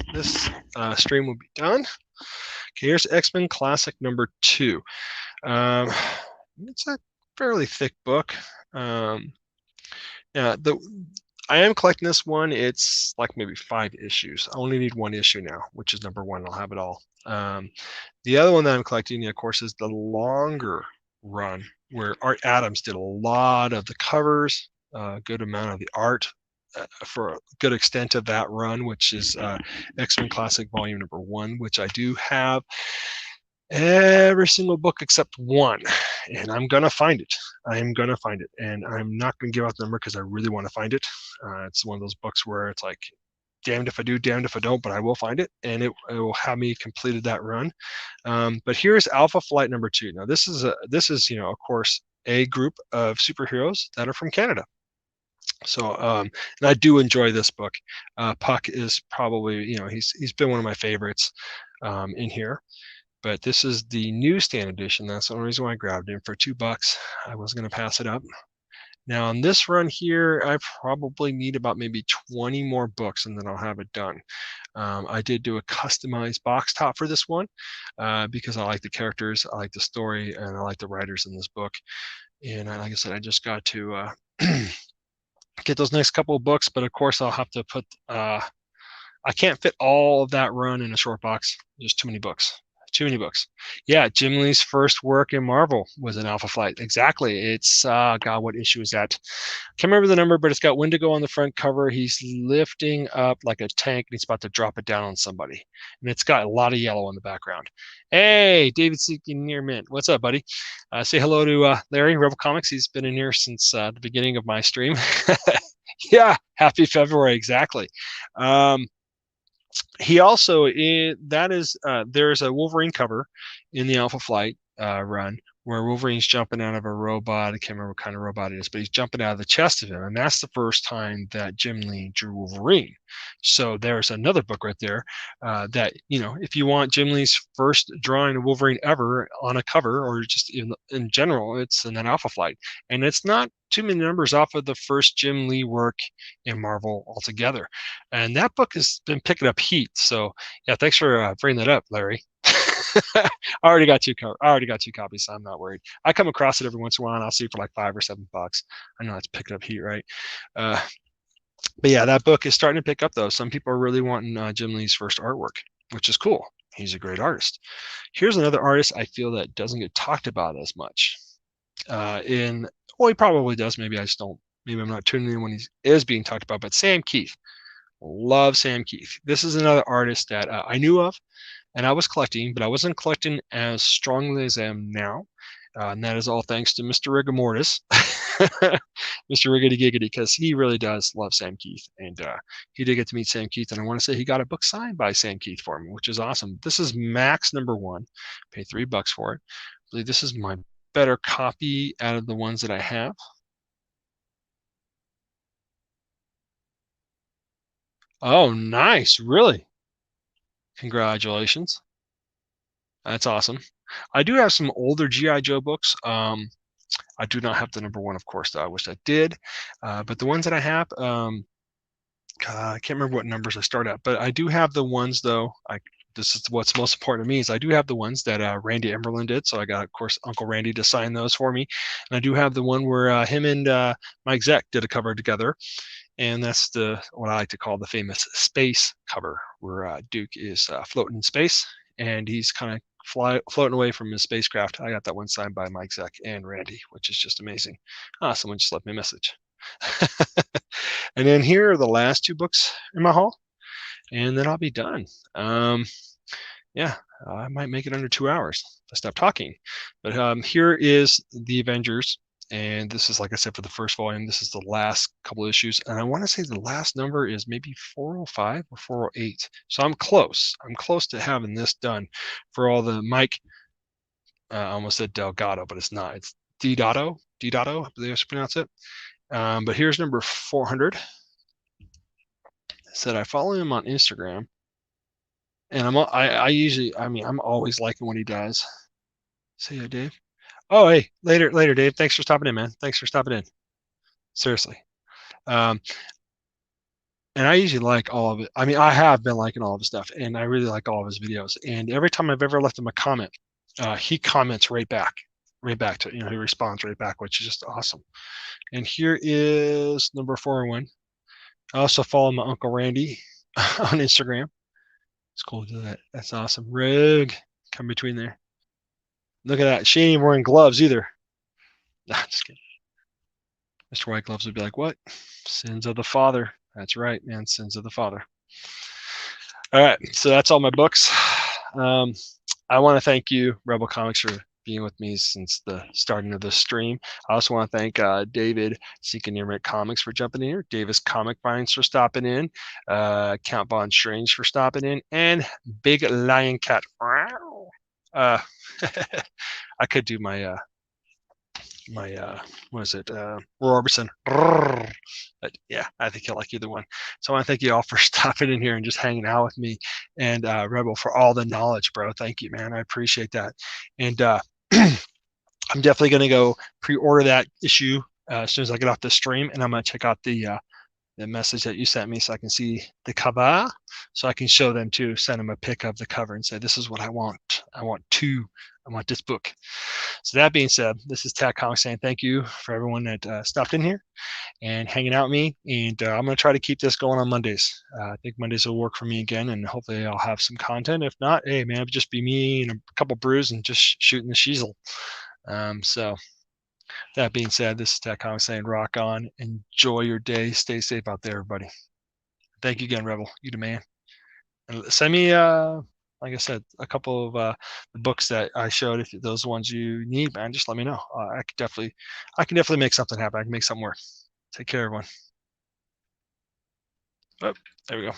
stream will be done. Okay, here's X-Men Classic number 2. It's a fairly thick book. I am collecting this one. It's like maybe 5 issues. I only need 1 issue now, which is number 1. I'll have it all. The other one that I'm collecting, of course, is the longer run, where Art Adams did a lot of the covers, a good amount of the art for a good extent of that run, which is X-Men Classic Volume number 1, which I do have every single book except 1, and I'm gonna find it. I am gonna find it, and I'm not gonna give out the number because I really want to find it. It's one of those books where it's like, damned if I do, damned if I don't, but I will find it, and it will have me completed that run. But here's Alpha Flight number 2. Now this is of course, a group of superheroes that are from Canada. So and I do enjoy this book. Puck is probably, he's been one of my favorites in here. But this is the newsstand edition. That's the only reason why I grabbed it for $2. I was going to pass it up. Now on this run here, I probably need about maybe 20 more books and then I'll have it done. I did do a customized box top for this one because I like the characters, I like the story, and I like the writers in this book. And like I said, I just got to get those next couple of books, but of course I'll have to put, I can't fit all of that run in a short box. There's too many books. Too many books. Yeah, Jim Lee's first work in Marvel was an Alpha Flight. Exactly. It's God, what issue is that? Can't remember the number, but it's got Wendigo on the front cover. He's lifting up like a tank and he's about to drop it down on somebody. And it's got a lot of yellow in the background. Hey, David Seeking Near Mint. What's up, buddy? Say hello to Larry, Rebel Comics. He's been in here since the beginning of my stream. Yeah, happy February. Exactly. He also, there's a Wolverine cover in the Alpha Flight run where Wolverine's jumping out of a robot. I can't remember what kind of robot it is, but he's jumping out of the chest of him. And that's the first time that Jim Lee drew Wolverine. So there's another book right there that, if you want Jim Lee's first drawing of Wolverine ever on a cover, or just in general, it's in that Alpha Flight. And it's not too many numbers off of the first Jim Lee work in Marvel altogether. And that book has been picking up heat. So yeah, thanks for bringing that up, Larry. I already got two copies, so I'm not worried. I come across it every once in a while, and I'll see it for like $5 or $7. I know it's picking up heat, right? But yeah, that book is starting to pick up, though. Some people are really wanting Jim Lee's first artwork, which is cool. He's a great artist. Here's another artist I feel that doesn't get talked about as much. He probably does. Maybe I just don't. Maybe I'm not tuning in when he is being talked about. But Sam Keith, love Sam Keith. This is another artist that I knew of, and I was collecting, but I wasn't collecting as strongly as I am now. And that is all thanks to Mr. Rigamortis, Mr. Riggedy Giggity, because he really does love Sam Keith. And he did get to meet Sam Keith, and I want to say he got a book signed by Sam Keith for me, which is awesome. This is Max #1. Paid $3 for it. I believe this is my better copy out of the ones that I have. Oh, nice. Really? Congratulations. That's awesome. I do have some older G.I. Joe books. I do not have the #1, of course, though. I wish I did. But the ones that I have, I can't remember what numbers I start at, but I do have the ones, though. This is what's most important to me, is I do have the ones that Randy Emberlin did. So I got, of course, Uncle Randy to sign those for me. And I do have the one where him and Mike Zeck did a cover together. And that's what I like to call the famous space cover, where Duke is floating in space, and he's kind of floating away from his spacecraft. I got that one signed by Mike Zeck and Randy, which is just amazing. Someone just left me a message. And then here are the last two books in my haul, and then I'll be done. Yeah, I might make it under 2 hours if I stop talking. But here is the Avengers. And this is, like I said, for the first volume. This is the last couple of issues. And I want to say the last number is maybe 405 or 408. So I'm close. I'm close to having this done for all the Mike. I almost said Delgado, but it's not. It's Dotto, I believe I should pronounce it. But here's number 400. Said I follow him on Instagram. And I'm always liking what he does. See ya, Dave. Oh, hey, later, Dave. Thanks for stopping in, man. Thanks for stopping in. Seriously. And I usually like all of it. I mean, I have been liking all of his stuff, and I really like all of his videos. And every time I've ever left him a comment, he comments right back to it. He responds right back, which is just awesome. And here is number 401. I also follow my Uncle Randy on Instagram. It's cool to do that. That's awesome. Rig, come between there. Look at that. She ain't even wearing gloves either. Nah, just kidding. Mr. White Gloves would be like, what? Sins of the father. That's right, man. Sins of the father. All right. So that's all my books. I want to thank you, Rebel Comics, for being with me since the starting of the stream. I also want to thank David Seeking Comics for jumping in here, Davis Comic Finds for stopping in, Count Bond Strange for stopping in, and Big Lion Cat. I could do my what is it? Roy Orbison. But yeah, I think you'll like either one. So I want to thank you all for stopping in here and just hanging out with me, and Rebel, for all the knowledge, bro. Thank you, man. I appreciate that. And I'm definitely going to go pre-order that issue as soon as I get off the stream, and I'm going to check out the message that you sent me so I can see the cover, so I can show them too, send them a pic of the cover and say, this is what I want. I want this book. So that being said, this is Tat Comics saying thank you for everyone that stopped in here and hanging out with me. And I'm going to try to keep this going on Mondays. I think Mondays will work for me again, and hopefully I'll have some content. If not, hey, man, it'll just be me and a couple brews and just shooting the shizzle. So that being said, this is Tat Comics saying rock on. Enjoy your day. Stay safe out there, everybody. Thank you again, Rebel. You the man. And send me like I said, a couple of the books that I showed. If those ones you need, man, just let me know. I can definitely make something happen. I can make something work. Take care, everyone. Oh, there we go.